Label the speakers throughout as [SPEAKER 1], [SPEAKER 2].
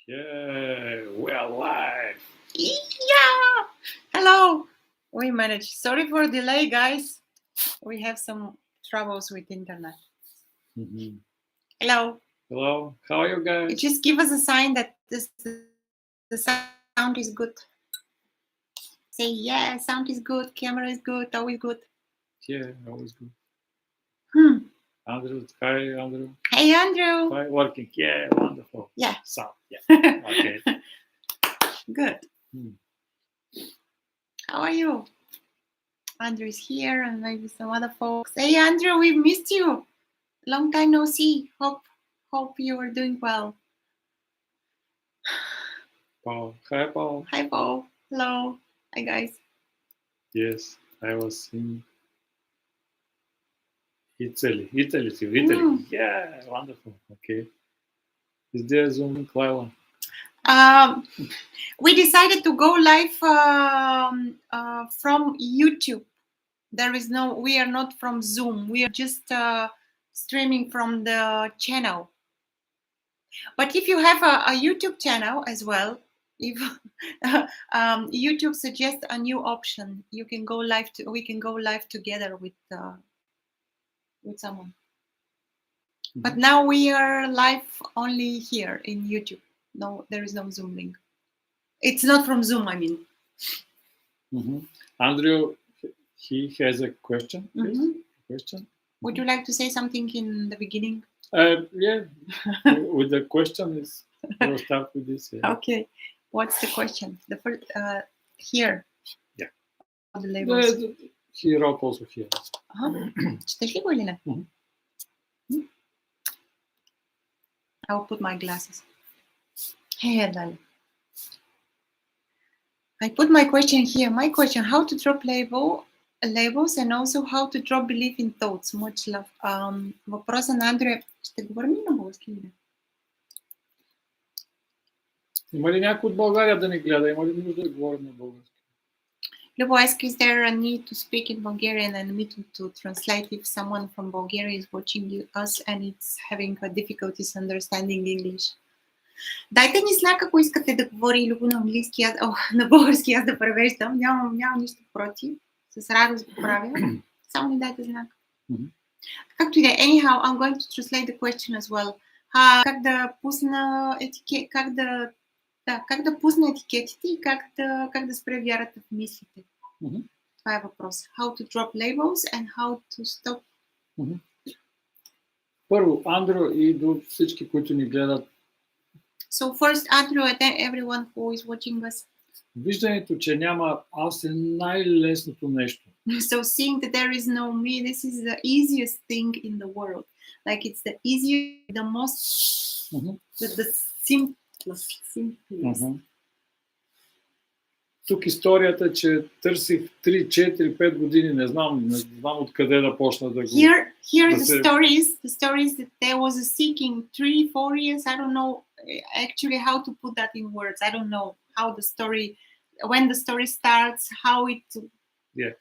[SPEAKER 1] Yeah, we are live.
[SPEAKER 2] Yeah. Hello. We managed. Sorry for delay, guys. We have some troubles with internet.
[SPEAKER 1] Mhm.
[SPEAKER 2] Hello.
[SPEAKER 1] Hello, how are you guys?
[SPEAKER 2] Just give us a sign that the sound is good. Say yeah, sound is good, camera is good, always good.
[SPEAKER 1] Yeah, always good.
[SPEAKER 2] Hmm.
[SPEAKER 1] Andrew, hi, Andrew.
[SPEAKER 2] Hey, Andrew.
[SPEAKER 1] Hi, working. Yeah, wonderful.
[SPEAKER 2] Yeah.
[SPEAKER 1] Sound. Yeah. Okay.
[SPEAKER 2] Good.
[SPEAKER 1] Hmm.
[SPEAKER 2] How are you? Andrew is here, and maybe some other folks. Hey, Andrew, we've missed you. Long time no see. Hope you are doing well.
[SPEAKER 1] Paul. Hi, Paul.
[SPEAKER 2] Hi, Paul. Hello. Hi, guys.
[SPEAKER 1] Yes, I was in Italy. Italy.
[SPEAKER 2] Mm.
[SPEAKER 1] Yeah, wonderful. Okay. Is there Zoom link, Lila?
[SPEAKER 2] We decided to go live from YouTube. We are not from Zoom. We are just streaming from the channel. But if you have a YouTube channel as well, if YouTube suggests a new option, you can go live. We can go live together with someone. Mm-hmm. But now we are live only here in YouTube. No, there is no Zoom link. It's not from Zoom, I mean.
[SPEAKER 1] Mm-hmm. Andrew, he has a question.
[SPEAKER 2] Mm-hmm.
[SPEAKER 1] Question.
[SPEAKER 2] Would you like to say something in the beginning?
[SPEAKER 1] Yeah. With the question is, we'll start with this. Yeah.
[SPEAKER 2] Okay. What's the question? The first here.
[SPEAKER 1] Yeah.
[SPEAKER 2] About the labels.
[SPEAKER 1] He wrote also here.
[SPEAKER 2] Четеш ли го или не? I'll put my glasses. Hey, Dali. I put my question here. My question: how to drop labels and also how to drop belief in thoughts. Much love. Въпроса на Андрю е: ще говорим ли на български или не?
[SPEAKER 1] Има ли някой от България да ни гледа? Има ли нужда да говорим на български?
[SPEAKER 2] Lubo asks, is there a need to speak in Bulgarian and me to translate if someone from Bulgaria is watching us and it's having difficulties understanding English? Дайте ни знак, ако искате да говори Любо на английски, на български аз да превеждам. Нямам нищо против. С радост го правя. Само ни дайте знак. Както и да е. Anyhow, I'm going to translate the question as well. Как да пусна етикет, как да пусна етикетите и как да спре вярата в мислите. Това е въпрос. How to drop labels and how to stop.
[SPEAKER 1] Първо, Андрю и до всички, които ни гледат.
[SPEAKER 2] So first, Andrew, and then everyone who is watching us.
[SPEAKER 1] Виждането, че няма аз е най-лесното нещо.
[SPEAKER 2] So seeing that there is no me, this is the easiest thing in the world. Like it's the easiest, the most, the simplest.
[SPEAKER 1] Тук историята, че търсих 3, 4, 5 години, не знам откъде да почна да го...
[SPEAKER 2] Here the stories that there was a seeking 3, 4 years, I don't know actually how to put that in words. I don't know how the story, when the story starts, how it...
[SPEAKER 1] Yeah.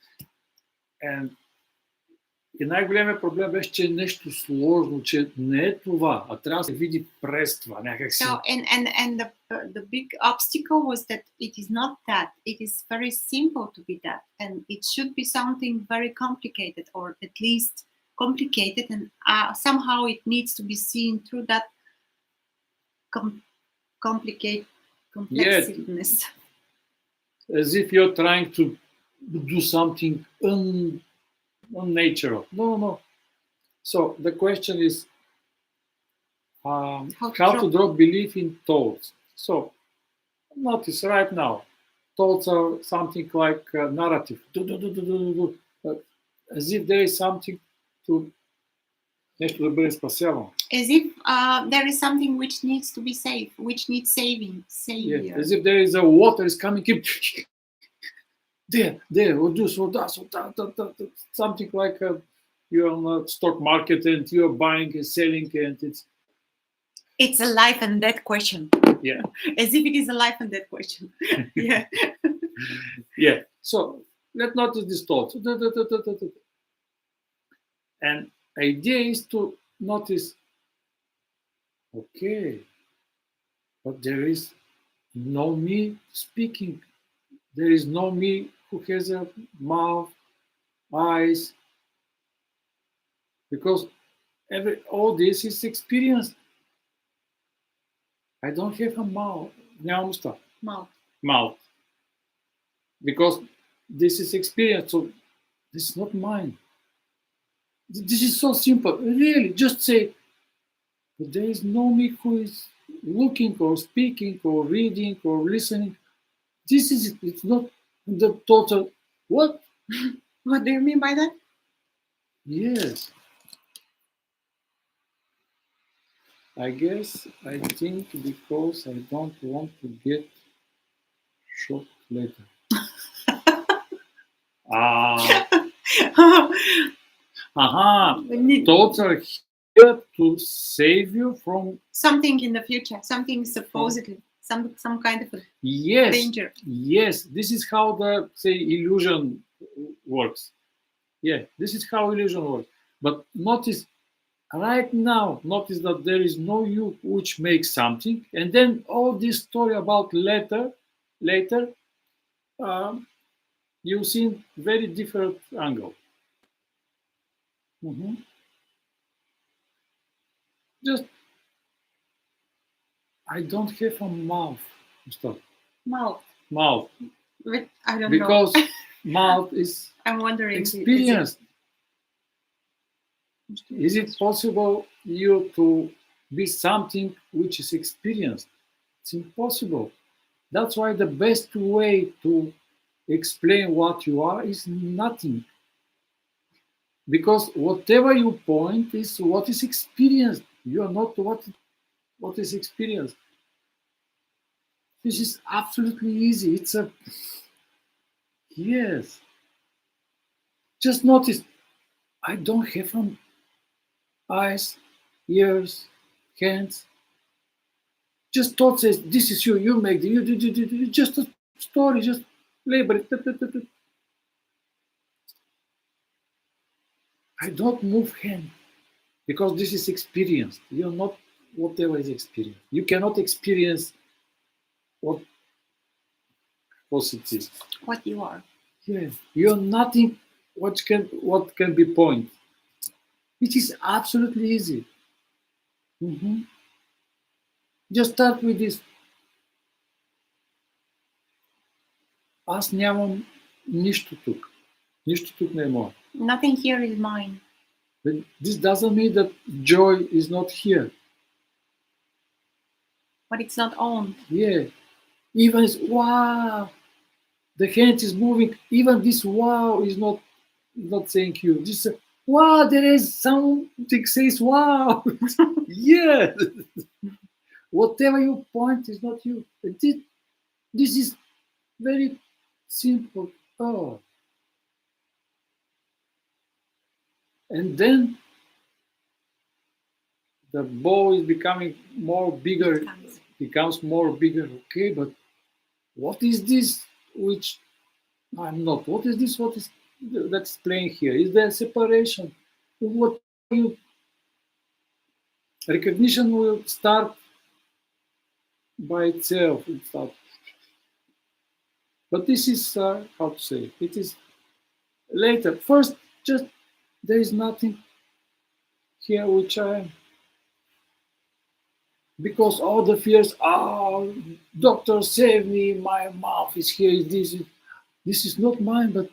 [SPEAKER 1] И най-големият проблем беше, че е нещо сложно, че не е това, а трябва да се види през това някакси.
[SPEAKER 2] So, and the big obstacle was that it is not that. It is very simple to be that. And it should be something very complicated, or at least complicated, and somehow it needs to be seen through that complexness.
[SPEAKER 1] Yeah. As if you're trying to do something unnatural. No. So the question is how to drop belief in thoughts. So notice right now, thoughts are something like narrative. As if there is something to нещо да бъде спасявано.
[SPEAKER 2] As if there is something which needs to be saved, which needs saving.
[SPEAKER 1] Yeah. As if there is a water is coming in. There, or this, or that, something like you're on a stock market and you're buying and selling, and
[SPEAKER 2] it's a life and death question.
[SPEAKER 1] Yeah.
[SPEAKER 2] As if it is a life and death question. Yeah.
[SPEAKER 1] Yeah. So let's notice this thought. And idea is to notice, okay, but there is no me speaking. There is no me who has a mouth, eyes, because all this is experienced. I don't have a mouth.
[SPEAKER 2] Mouth.
[SPEAKER 1] Mouth. Because this is experience, so this is not mine. This is so simple. Really, just say, but there is no me who is looking or speaking or reading or listening. This is it. It's not the total. What?
[SPEAKER 2] What do you mean by that?
[SPEAKER 1] Yes. I guess I think because I don't want to get shot later. Ah, aha. Thoughts are here to save you from
[SPEAKER 2] Something in the future, something supposedly, some kind of a
[SPEAKER 1] yes,
[SPEAKER 2] danger.
[SPEAKER 1] yes. This is how the say illusion works. Yeah, this is how illusion works. But notice right now, notice that there is no you which makes something, and then all this story about later, you see very different angle. Mhm. Just I don't have a mouth. Stop.
[SPEAKER 2] Mouth.
[SPEAKER 1] Mouth.
[SPEAKER 2] But I don't
[SPEAKER 1] Because
[SPEAKER 2] know.
[SPEAKER 1] mouth is
[SPEAKER 2] I'm wondering.
[SPEAKER 1] experience. Is it possible you to be something which is experienced? It's impossible. That's why the best way to explain what you are is nothing. Because whatever you point is what is experienced. You are not what is experienced. This is absolutely easy. It's a yes. Just notice I don't have eyes, ears, hands. Just thought says this is you. You make the you just a story. Just label it. I don't move hand because this is experience. You're not whatever is experience. You cannot experience what it is.
[SPEAKER 2] What you are.
[SPEAKER 1] Yeah, you're nothing. What can be point? It is absolutely easy. Mhm. Just start with this. Аз нямам нищо тук. Нищо тук не е мое.
[SPEAKER 2] Nothing here is mine.
[SPEAKER 1] But this doesn't mean that joy is not here.
[SPEAKER 2] But it's not owned.
[SPEAKER 1] Yeah. Even it's wow. The hand is moving. Even this wow is not saying you. Just wow, there is something says wow. Yeah. Whatever you point is not you. This is very simple. Oh. And then the ball is becoming more bigger, becomes more bigger. Okay, but what is this which I'm not? What is this? What is that's playing here? Is there separation? What you recognition will start by itself. But this is how to say it is later. First, just there is nothing here which I am. Because all the fears, oh, doctor, save me, my mouth is here, this is not mine, but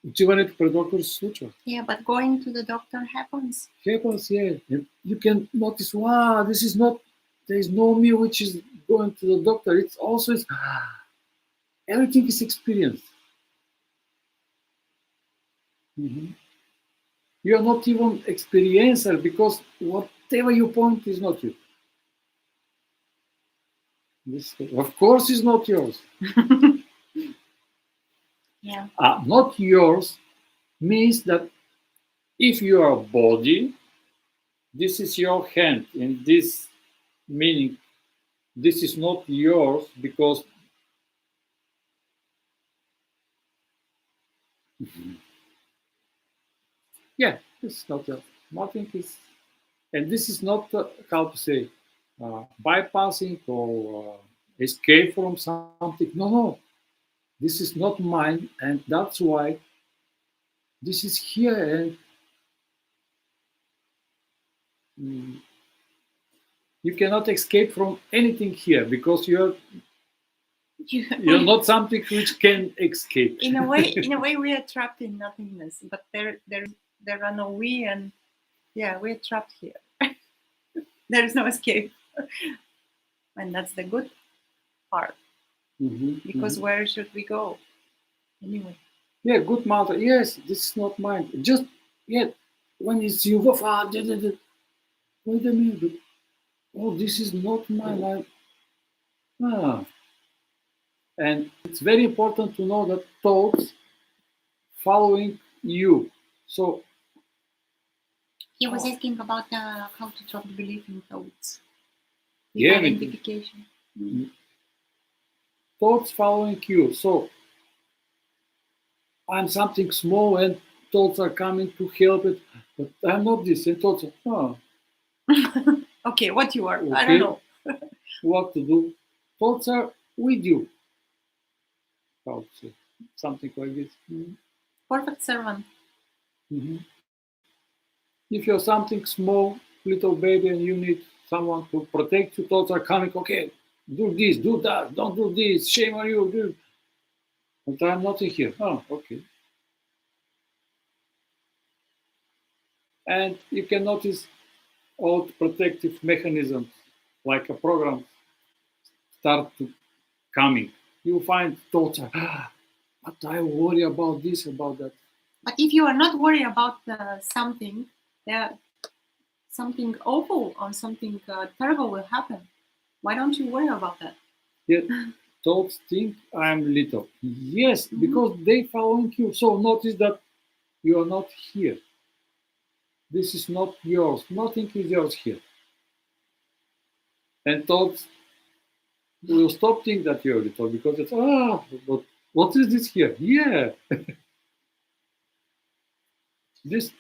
[SPEAKER 1] отиването при доктор се случва.
[SPEAKER 2] Yeah, but going to the doctor happens.
[SPEAKER 1] Happens, yeah. And you can notice, wow, this is not, there is no me which is going to the doctor. It's also, everything is experienced. Mhm. You are not even experiencer because whatever you point is not you. This, of course, is not yours.
[SPEAKER 2] Yeah.
[SPEAKER 1] Not yours means that if you are a body, this is your hand. In this meaning, this is not yours because yeah, this is not yours. Nothing is, and this is not how to say. bypassing or escape from something. No, no, this is not mine, and that's why this is here, and mm, you cannot escape from anything here because you're not something which can escape.
[SPEAKER 2] in a way, we are trapped in nothingness. But there are no we, and yeah, we're trapped here. There is no escape, and that's the good part. Because where should we go anyway?
[SPEAKER 1] Yeah, good mother. Yes, this is not mine. Just yeah, when it's you, wait a minute. Oh, this is not mine. Ah. And it's very important to know that thoughts following you. So
[SPEAKER 2] He was asking about how to drop the belief in thoughts, the
[SPEAKER 1] yeah,
[SPEAKER 2] identification.
[SPEAKER 1] Thoughts following you. So I'm something small and thoughts are coming to help it, but I'm not this. And thoughts are,
[SPEAKER 2] Okay, what you are?
[SPEAKER 1] okay,
[SPEAKER 2] I don't know.
[SPEAKER 1] what to do. Thoughts are with you. How to say? Something like this.
[SPEAKER 2] Perfect servant.
[SPEAKER 1] Mhm. If you're something small, little baby, and you need someone to protect you, thoughts are coming, okay, do this, do that, don't do this, shame on you. Do. But I'm not in here. Oh, okay. And you can notice all protective mechanisms like a program start to coming. You find thoughts are, but I worry about this, about that.
[SPEAKER 2] But if you are not worried about something, something awful or something terrible will happen. Why don't you worry about that?
[SPEAKER 1] Yeah, thoughts think I'm little. Yes, because they following you. So notice that you are not here. This is not yours. Nothing is yours here. And thoughts will stop thinking that you're little because it's but what is this here? Yeah, this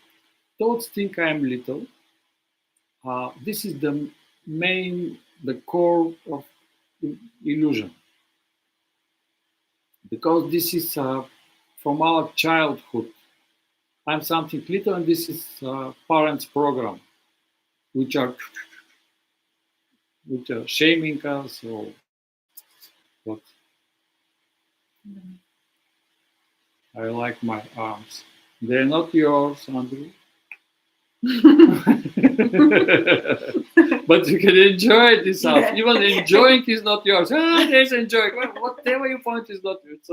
[SPEAKER 1] thoughts think I'm little. This is the core of illusion because this is from our childhood. I'm something little, and this is parents' program, which are shaming us or what. I like my arms. They're not yours, Andrew. But you can enjoy this house.
[SPEAKER 2] Yeah.
[SPEAKER 1] Even enjoying is not yours. There's enjoying. Whatever you point is not yours.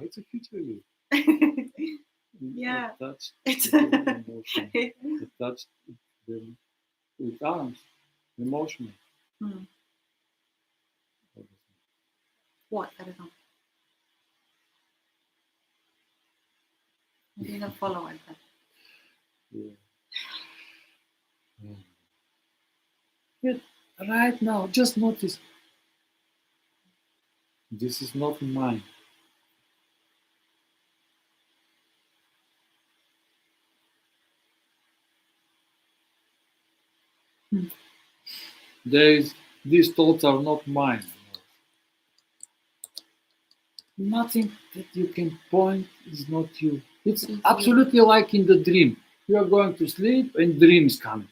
[SPEAKER 1] It's a future you.
[SPEAKER 2] Yeah.
[SPEAKER 1] Attached
[SPEAKER 2] It's
[SPEAKER 1] to the emotion. Attached with arms, emotional.
[SPEAKER 2] What? I don't know. I didn't follow it.
[SPEAKER 1] Yeah. Yet, right now, just notice this is not mine. These thoughts are not mine. Nothing that you can point is not you. It's absolutely like in the dream. You are going to sleep and dreams come.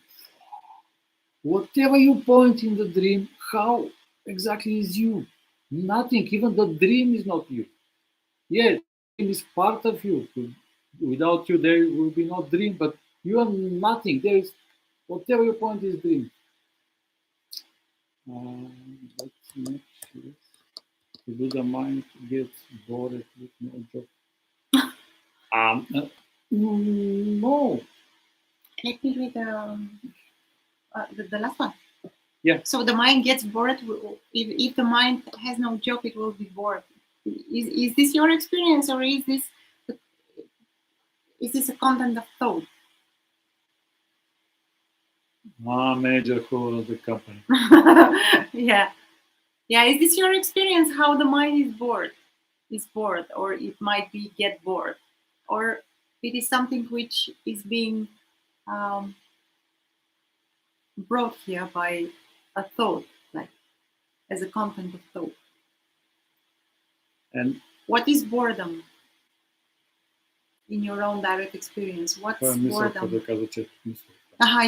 [SPEAKER 1] Whatever you point in the dream, how exactly is you? Nothing. Even the dream is not you. Yeah, dream is part of you. Without you, there will be no dream. But you are nothing. There is whatever you point is dream. Let's make sure to do the mind gets bored with no job. No.
[SPEAKER 2] Let me read the last one.
[SPEAKER 1] Yeah.
[SPEAKER 2] So the mind gets bored. If the mind has no job, it will be bored. Is this your experience, or is this a content of thought?
[SPEAKER 1] Manager who of the company.
[SPEAKER 2] Yeah. Yeah. Is this your experience? How the mind is bored? Is bored, or it might be get bored, or it is something which is being brought here by a thought, like as a content of thought.
[SPEAKER 1] And
[SPEAKER 2] What is boredom in your own direct experience? What's boredom?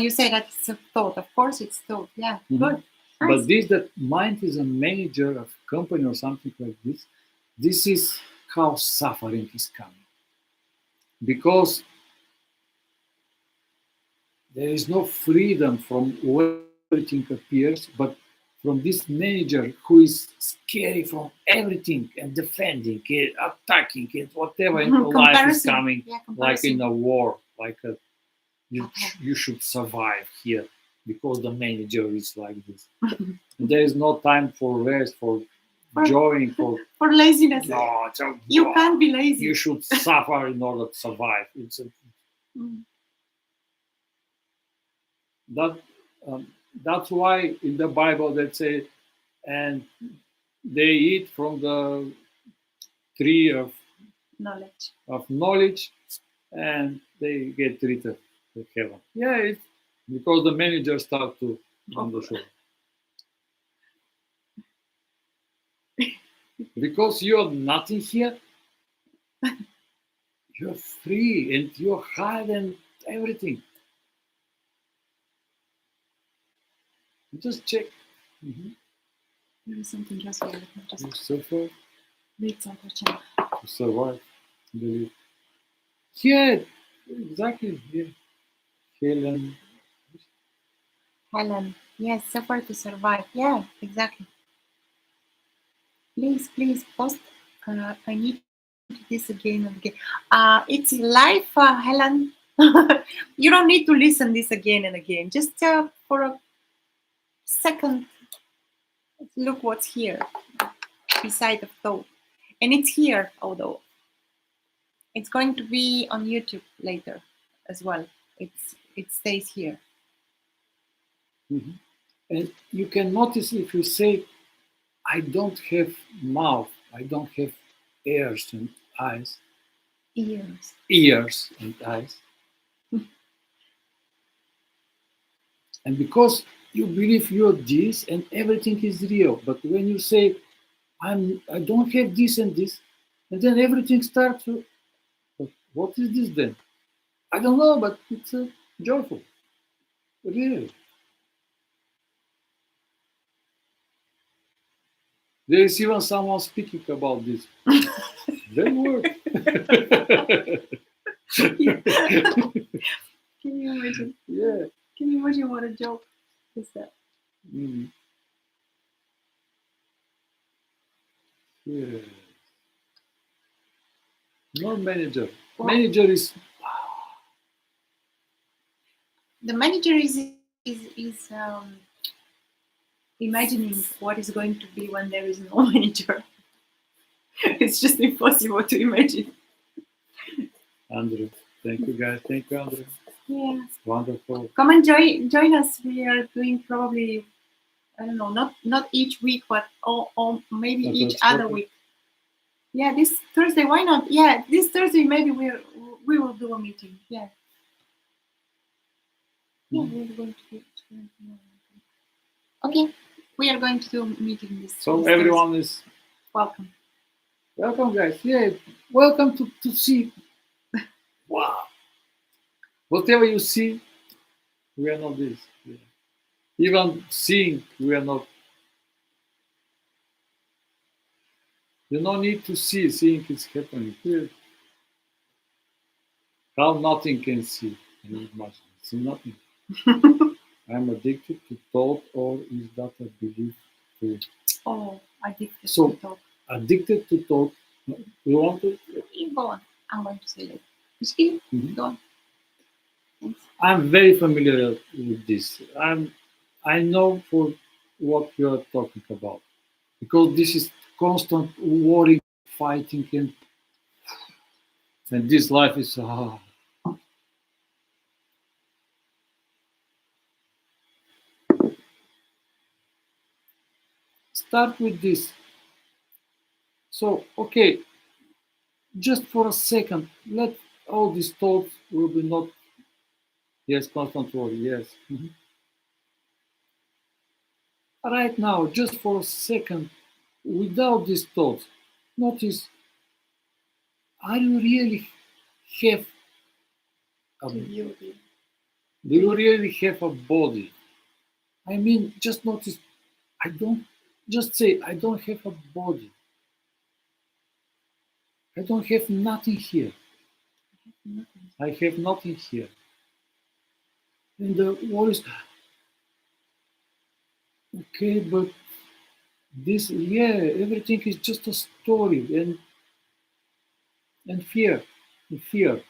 [SPEAKER 2] You say that it's a thought. Of course, it's thought. Yeah, good.
[SPEAKER 1] But
[SPEAKER 2] Nice.
[SPEAKER 1] this, that mind is a manager of company or something like this, this is how suffering is coming. Because there is no freedom from where everything appears, but from this manager who is scary from everything and defending it, attacking it, whatever in life is
[SPEAKER 2] Comparison.
[SPEAKER 1] coming,
[SPEAKER 2] Yeah,
[SPEAKER 1] like in
[SPEAKER 2] comparison.
[SPEAKER 1] a war, like a, you,
[SPEAKER 2] Okay.
[SPEAKER 1] you should survive here because the manager is like this. There is no time for rest, for joy,
[SPEAKER 2] For laziness.
[SPEAKER 1] no, so,
[SPEAKER 2] You can't be lazy.
[SPEAKER 1] you should suffer in order to survive. It's a,
[SPEAKER 2] Mm.
[SPEAKER 1] that that's why in the Bible they say, and they eat from the tree
[SPEAKER 2] Knowledge.
[SPEAKER 1] of knowledge, and they get treated to heaven. Yeah, it's because the manager start to on the show. Because you're nothing here, you're free and you're higher than everything. Just check.
[SPEAKER 2] There is something else here. Let me
[SPEAKER 1] You
[SPEAKER 2] just
[SPEAKER 1] suffer
[SPEAKER 2] read some question.
[SPEAKER 1] to survive. Believe. Yeah, exactly. Yeah. Helen.
[SPEAKER 2] Helen. Yes, suffer to survive. Yeah, exactly. Please post. I need this again and again. It's live, Helen. You don't need to listen this again and again. Just for a second, look what's here beside the thought, and it's here. Although it's going to be on YouTube later as well. It stays here.
[SPEAKER 1] Mhm. And you can notice if you say, I don't have mouth, I don't have ears and eyes, ears and eyes. And because you believe you're this and everything is real, but when you say, I don't have this and this, and then everything starts to, but what is this then? I don't know, but it's joyful, real. There is even someone speaking about this. Very word.
[SPEAKER 2] Yeah. Can you imagine?
[SPEAKER 1] Yeah.
[SPEAKER 2] Can you imagine what a joke is that?
[SPEAKER 1] Mm. Yeah. No manager.
[SPEAKER 2] Well,
[SPEAKER 1] Manager is
[SPEAKER 2] the manager is imagining what is going to be when there is no manager. It's just impossible to imagine.
[SPEAKER 1] Andrew. Thank you, guys. Thank you, Andrew.
[SPEAKER 2] Yeah.
[SPEAKER 1] Wonderful.
[SPEAKER 2] Come and join us. We are doing probably, I don't know, not each week, but or maybe
[SPEAKER 1] But
[SPEAKER 2] each
[SPEAKER 1] that's
[SPEAKER 2] other
[SPEAKER 1] perfect.
[SPEAKER 2] week. Yeah, this Thursday. Why not? Yeah, this Thursday maybe we will do a meeting. Yeah. Yeah, we're going to do. Okay, we are going to do a meeting this.
[SPEAKER 1] So
[SPEAKER 2] this
[SPEAKER 1] everyone
[SPEAKER 2] Thursday.
[SPEAKER 1] is
[SPEAKER 2] Welcome.
[SPEAKER 1] welcome, guys. Yeah, welcome to see. Wow. Whatever you see, we are not this. Yeah. Even seeing, we are not. You don't need to see. Seeing is happening. Yeah. How nothing can see. Can you imagine? See nothing. I'm addicted to thought, or is that a belief too?
[SPEAKER 2] Oh, addicted
[SPEAKER 1] So-
[SPEAKER 2] to talk.
[SPEAKER 1] Addicted to thought. You want to?
[SPEAKER 2] You go on. I'm going to say that. You see?
[SPEAKER 1] Mhm.
[SPEAKER 2] Go on. Thanks.
[SPEAKER 1] I'm very familiar with this. I know for what you are talking about because this is constant worry, fighting, and this life is. Start with this. So okay, just for a second, let all these thoughts will be not. Yes, constant worry. Yes. Mhm. right now, just for a second, without these thoughts, notice, are you really have a,
[SPEAKER 2] To you,
[SPEAKER 1] do you really have a body? I mean, just notice, I don't, just say, I don't have a body. I don't have nothing here.
[SPEAKER 2] nothing.
[SPEAKER 1] I have nothing here. And the world is, okay, but this, yeah, everything is just a story and fear, and fear.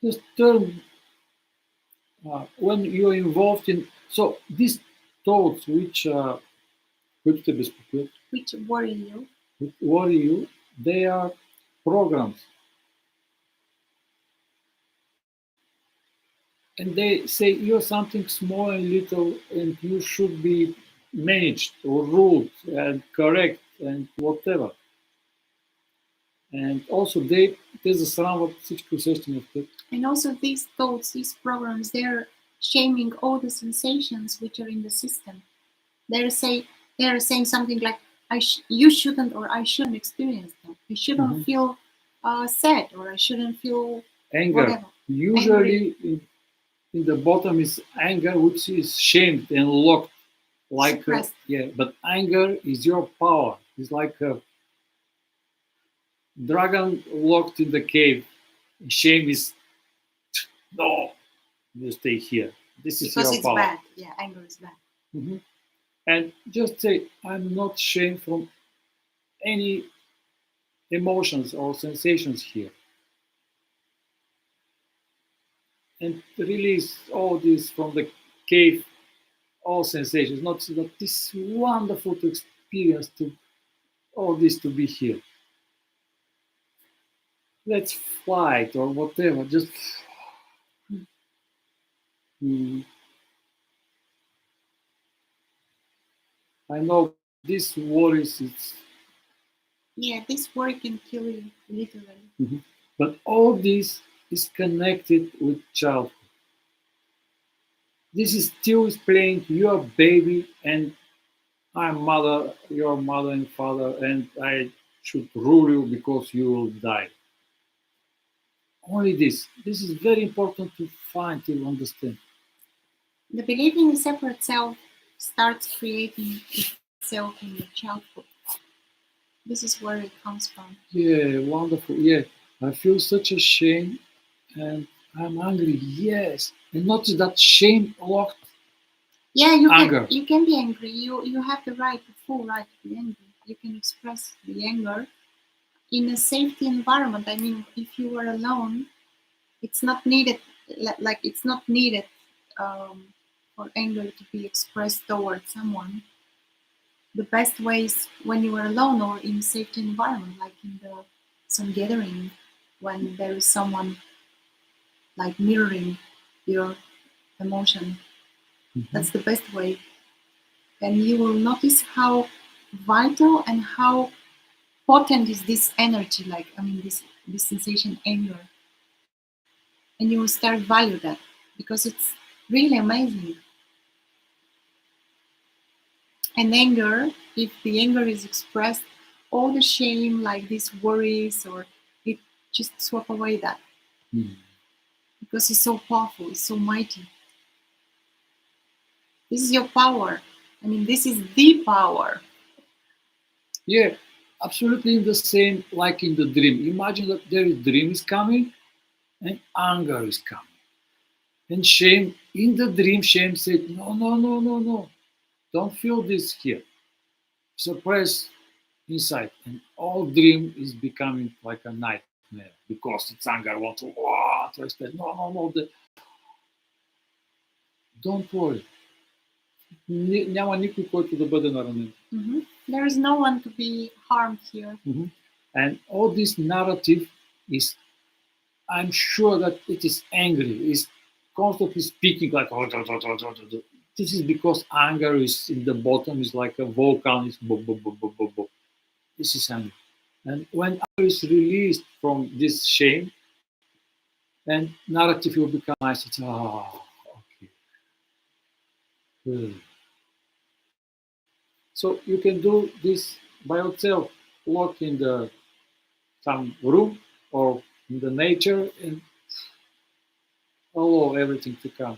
[SPEAKER 1] Just turn when you're involved in, so these thoughts which they bespokoją,
[SPEAKER 2] Which worry you?
[SPEAKER 1] which worry you, they are programs, and they say you're something small and little, and you should be managed or ruled and correct and whatever. And also there's a срам всички усещания в теб.
[SPEAKER 2] And also these thoughts, these programs, they're shaming all the sensations which are in the system. They're saying something like, you shouldn't, or I shouldn't experience them. I shouldn't feel sad, or I shouldn't feel
[SPEAKER 1] Anger.
[SPEAKER 2] whatever.
[SPEAKER 1] Usually in the bottom is anger, which is shamed and locked. Like
[SPEAKER 2] Suppressed.
[SPEAKER 1] yeah, but anger is your power. It's like a dragon locked in the cave. Shame is no, you stay here. This is
[SPEAKER 2] Because
[SPEAKER 1] your
[SPEAKER 2] it's
[SPEAKER 1] power.
[SPEAKER 2] bad. Yeah, anger is bad.
[SPEAKER 1] And just say, I'm not shamed from any emotions or sensations here. And release all this from the cave, all sensations. Not this wonderful to experience to all this to be here. Let's fly or whatever. Just mm, I know this worries it's
[SPEAKER 2] Yeah, this worry can kill you, literally.
[SPEAKER 1] but all this is connected with childhood. This is still playing your baby and I'm mother, your mother and father, and I should rule you because you will die. Only this. This is very important to find, to understand.
[SPEAKER 2] The belief in a separate self starts creating itself in your childhood. This is where it comes from.
[SPEAKER 1] Yeah, wonderful. Yeah, I feel such a shame and I'm angry. Yes. And notice that shame locked
[SPEAKER 2] Yeah,
[SPEAKER 1] anger.
[SPEAKER 2] you can be angry. You have the right, the full right to be angry. You can express the anger in a safety environment. I mean, if you are alone, it's not needed. Like it's not needed for anger to be expressed towards someone. The best way is when you are alone or in a safety environment, like in some gathering, when there is someone like mirroring your emotion. That's the best way. And you will notice how vital and how potent is this energy, like I mean this sensation anger. And you will start value that because it's really amazing. And anger, if the anger is expressed, all the shame, like these worries, or it just swap away that because it's so powerful, it's so mighty. This is your power. I mean, this is the power.
[SPEAKER 1] Yeah, absolutely the same like in the dream. Imagine that there is dream is coming and anger is coming. And shame, in the dream, shame said, no, no, no, no, no. Don't feel this here. Suppress inside. And all dream is becoming like a nightmare because it's anger. Want to, to extend. No, no, no. Don't worry. Няма никой, който да бъде наранен.
[SPEAKER 2] There is no one to be harmed here.
[SPEAKER 1] And all this narrative is, I'm sure that it is angry, is constantly speaking like, this is because anger is in the bottom, is like a volcano, is bo, bo, bo, bo, bo, bo. This is anger. And when anger is released from this shame, and narrative will become nice. It's okay. Hmm. So you can do this by yourself. Walk in the some room or in the nature and allow everything to come.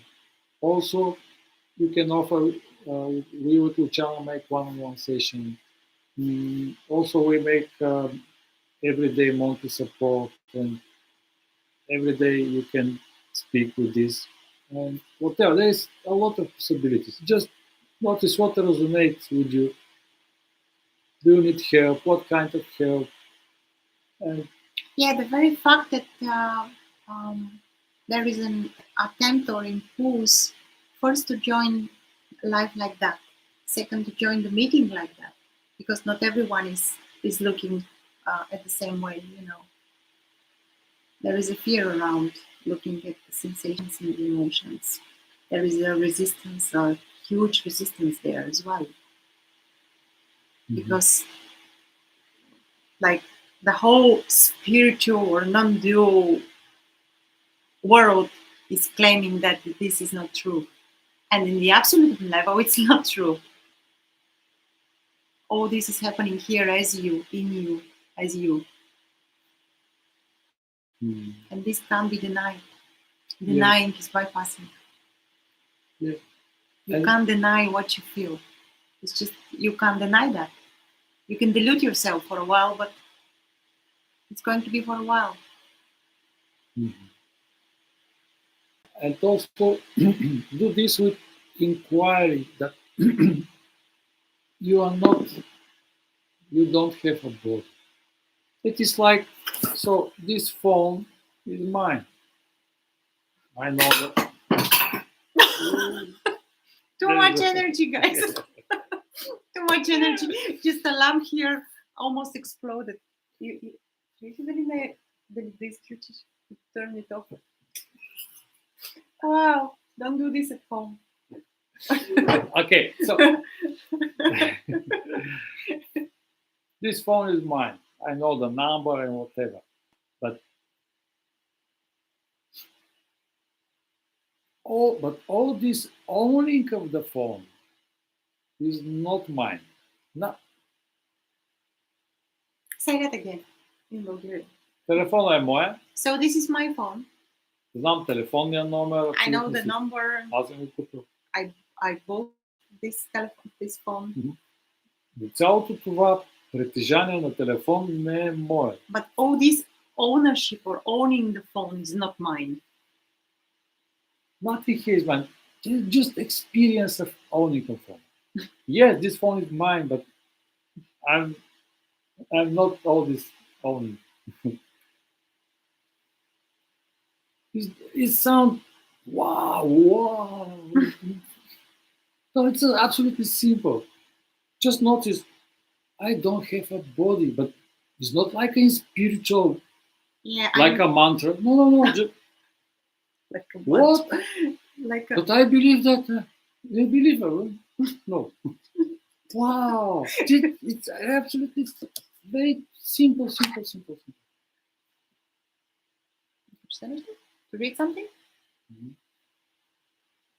[SPEAKER 1] Also, you can offer. We with Luchana make one-on-one session. Also, we make everyday monthly support, and every day you can speak with this. And whatever, there is a lot of possibilities. Just notice what resonates with you. Do you need help? What kind of help? And
[SPEAKER 2] Yeah, the very fact that there is an attempt or impulse, first to join life like that, second to join the meeting like that, because not everyone is looking at the same way. There is a fear around looking at the sensations and the emotions. There is a resistance, a huge resistance there as well, because like the whole spiritual or non-dual world is claiming that this is not true. And in the absolute level, it's not true. All this is happening here as you, in you, as you. And this can't be denied. Denying is bypassing.
[SPEAKER 1] yeah,
[SPEAKER 2] You
[SPEAKER 1] and
[SPEAKER 2] can't deny what you feel. It's just, you can't deny that. You can delude yourself for a while, but it's going to be for a while.
[SPEAKER 1] and also do this with inquiry that you are not, you don't have a body. It is like, so this phone is mine. I know that.
[SPEAKER 2] Too much energy, guys. Too much energy. Just the lamp here almost exploded. This turn it off. Wow, don't do this at home.
[SPEAKER 1] Okay, so this phone is mine. I know the number and whatever. But all this owning of the phone is not mine. No,
[SPEAKER 2] Say that again in Bulgarian.
[SPEAKER 1] телефона е моя.
[SPEAKER 2] So this is my phone.
[SPEAKER 1] Знам телефонния номер.
[SPEAKER 2] I know the
[SPEAKER 1] всичко.
[SPEAKER 2] number.
[SPEAKER 1] Аз съм го купил.
[SPEAKER 2] I bought this phone.
[SPEAKER 1] Но цялото това притежание на телефон не е мое.
[SPEAKER 2] But all this ownership or owning the phone is not mine.
[SPEAKER 1] Nothing here is mine. Just experience of owning a phone. Yes, this phone is mine, but I'm not all this owning. It sounds wow. No, it's absolutely simple. Just notice I don't have a body, but it's not like a spiritual,
[SPEAKER 2] Yeah.
[SPEAKER 1] like a mantra. No. Just,
[SPEAKER 2] like a
[SPEAKER 1] what?
[SPEAKER 2] Like a,
[SPEAKER 1] But I believe that. You believe it? No. Wow. It's absolutely very simple.
[SPEAKER 2] to read something?
[SPEAKER 1] Mhm.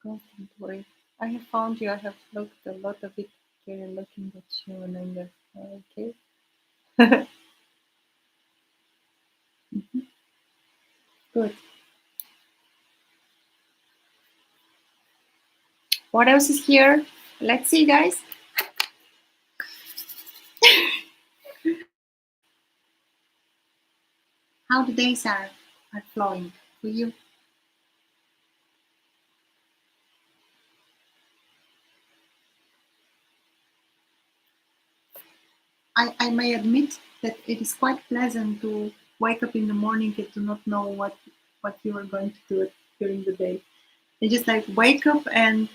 [SPEAKER 2] Constant worry. I have found you. I have looked a lot of it here, looking at you, and I'm like, okay. Good. What else is here? Let's see, guys. How the days are flowing for you. I may admit that it is quite pleasant to wake up in the morning and to not know what you are going to do during the day. And just like wake up and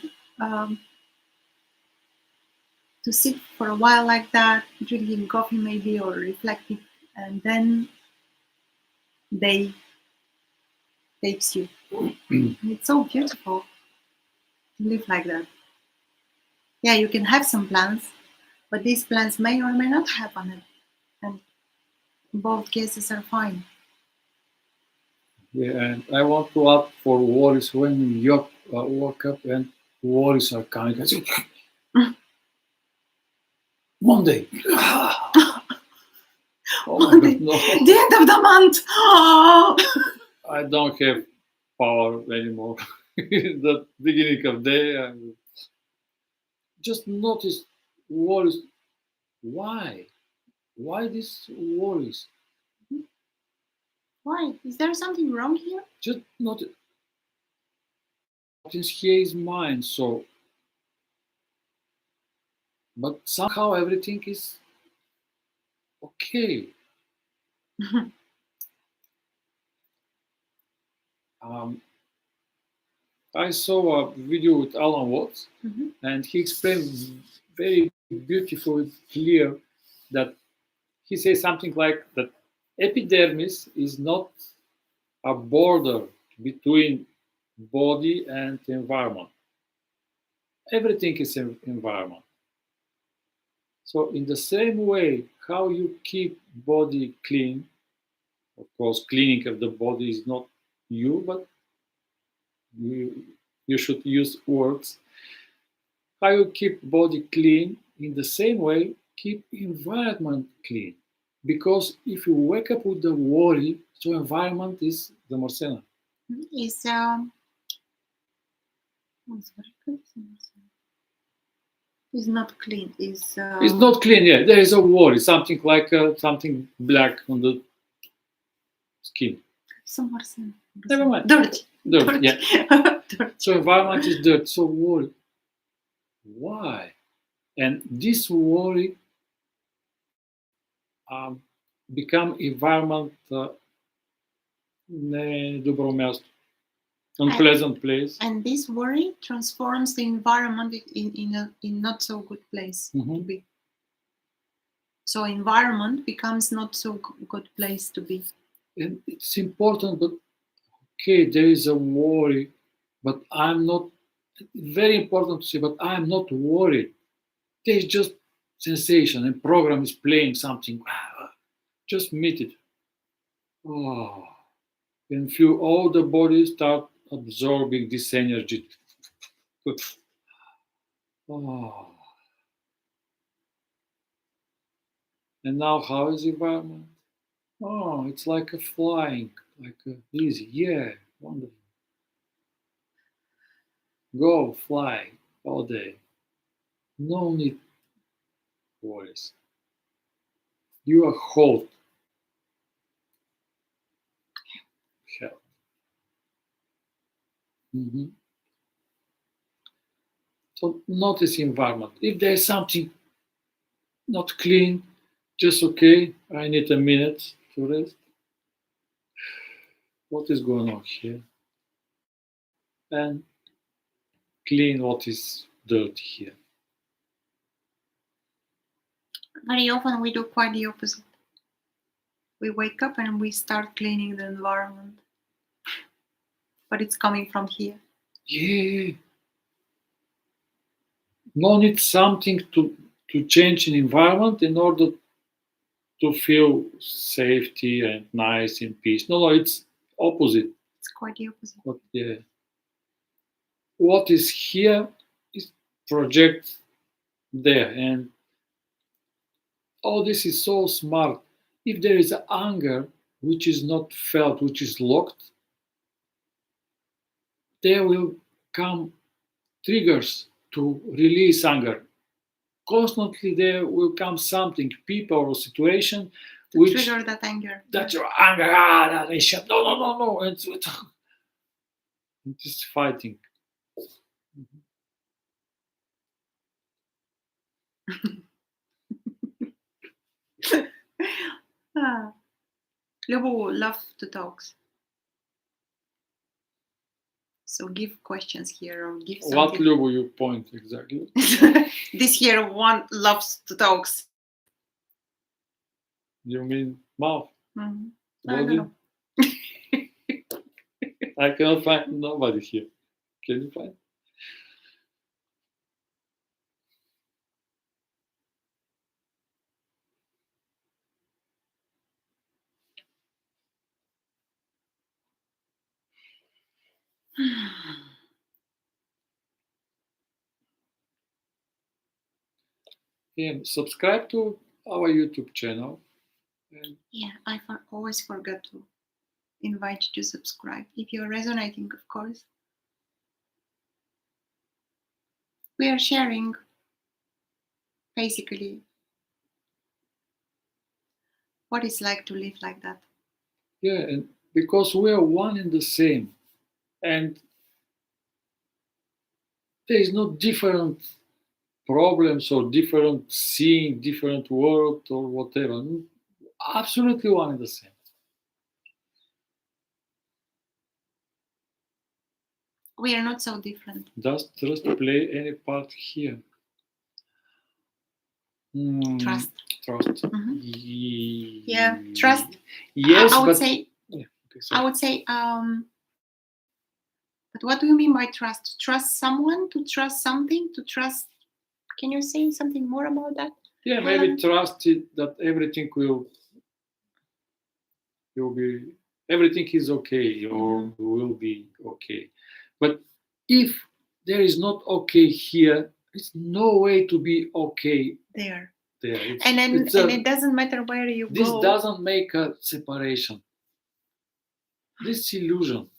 [SPEAKER 2] to sit for a while like that, drinking coffee maybe or reflecting, and then day takes you. And it's so beautiful to live like that. Yeah, you can have some plans, but these plans may or may not happen, and both cases are fine.
[SPEAKER 1] Yeah, and I want to add for worries when you woke up and worries are coming. I say, Monday. Oh my God, no.
[SPEAKER 2] The end of the month.
[SPEAKER 1] I don't have power anymore. The beginning of day, just notice worries. Why? Why these worries?
[SPEAKER 2] Why? Is there something wrong here?
[SPEAKER 1] Just notice. Since here is mine, so. But somehow everything is okay. Um, I saw a video with Alan Watts, and he explained very beautifully, clear, that he says something like that epidermis is not a border between body and environment. Everything is an environment. So in the same way, how you keep body clean, of course, cleaning of the body is not you, but you should use words. How you keep body clean, in the same way, keep environment clean. Because if you wake up with the worry, so environment is the Morsena.
[SPEAKER 2] Is is not clean.
[SPEAKER 1] It's not clean yet. There is a worry, something like something black on the skin. Never mind.
[SPEAKER 2] Dirty.
[SPEAKER 1] Dirt, yeah. So environment is dirt. So worry. Why? And this worry become environment недобро място, unpleasant place.
[SPEAKER 2] And this worry transforms the environment in not so good place to be. So environment becomes not so good place to be.
[SPEAKER 1] And it's important, but okay, there is a worry, but I'm not. Very important to say, but I'm not worried. There's just sensation, and program is playing something. Just meet it. Oh, and feel all the body start absorbing this energy. Oh. And now, how is the environment? Oh, it's like a flying, like easy. Yeah, wonderful. Go fly all day. No need worries. You are whole. Health. So notice the environment. If there is something not clean, just okay. I need a minute to rest. What is going on here? And clean what is dirty here.
[SPEAKER 2] Very often we do quite the opposite. We wake up and we start cleaning the environment. But it's coming from here.
[SPEAKER 1] Yeah. No need something to change in environment in order to feel safety and nice and peace. No, it's opposite.
[SPEAKER 2] It's quite the opposite.
[SPEAKER 1] But yeah. What is here is project there, and this is so smart. If there is anger which is not felt, which is locked, there will come triggers to release anger. Constantly there will come something, people or situation,
[SPEAKER 2] to which trigger that anger.
[SPEAKER 1] That your anger, that is shut. No. It's just fighting.
[SPEAKER 2] Lubo love to talk. So give questions here or give something.
[SPEAKER 1] What Lubo you point exactly?
[SPEAKER 2] This here one loves to talk.
[SPEAKER 1] You mean mouth?
[SPEAKER 2] Mm-hmm.
[SPEAKER 1] Body? I cannot find nobody here. Can you find? And subscribe to our YouTube channel. And
[SPEAKER 2] Yeah, always forget to invite you to subscribe if you're resonating, of course. We are sharing basically what it's like to live like that.
[SPEAKER 1] yeah, and because we are one and the same, and there is no different problems or different seeing, different world or whatever. Absolutely one and the same.
[SPEAKER 2] We are not so different.
[SPEAKER 1] Does trust play any part here?
[SPEAKER 2] Trust.
[SPEAKER 1] Trust.
[SPEAKER 2] Yeah, trust.
[SPEAKER 1] Yes,
[SPEAKER 2] I would
[SPEAKER 1] but
[SPEAKER 2] say.
[SPEAKER 1] yeah, okay,
[SPEAKER 2] I would say. But what do you mean by trust? To trust someone? To trust something? To trust? Can you say something more about that?
[SPEAKER 1] yeah, maybe trust it that everything will be everything is okay or will be okay. But if there is not okay here, it's no way to be okay
[SPEAKER 2] There.
[SPEAKER 1] there.
[SPEAKER 2] And it doesn't matter where you
[SPEAKER 1] this
[SPEAKER 2] go.
[SPEAKER 1] This doesn't make a separation. This illusion.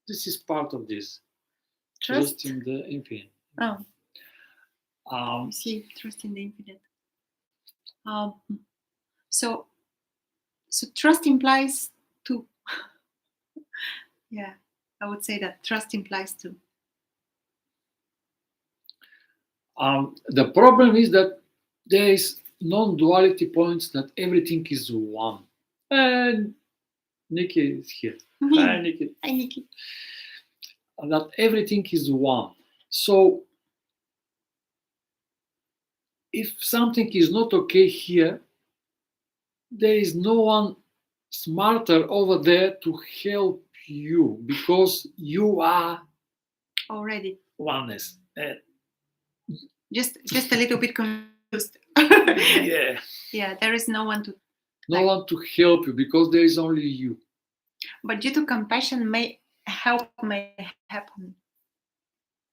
[SPEAKER 1] This is part of this. Trust in the infinite.
[SPEAKER 2] Oh. See, trust in the infinite. So trust implies two. Yeah, I would say that trust implies two.
[SPEAKER 1] The problem is that there is non-duality points that everything is one. And Nikki is here. Hi, Nikki.
[SPEAKER 2] Hi, Nikki.
[SPEAKER 1] That everything is one. So if something is not okay here, there is no one smarter over there to help you because you are
[SPEAKER 2] already
[SPEAKER 1] oneness.
[SPEAKER 2] Just a little bit confused.
[SPEAKER 1] Yeah.
[SPEAKER 2] Yeah, there is no one to
[SPEAKER 1] help you because there is only you.
[SPEAKER 2] But due to compassion, help may happen,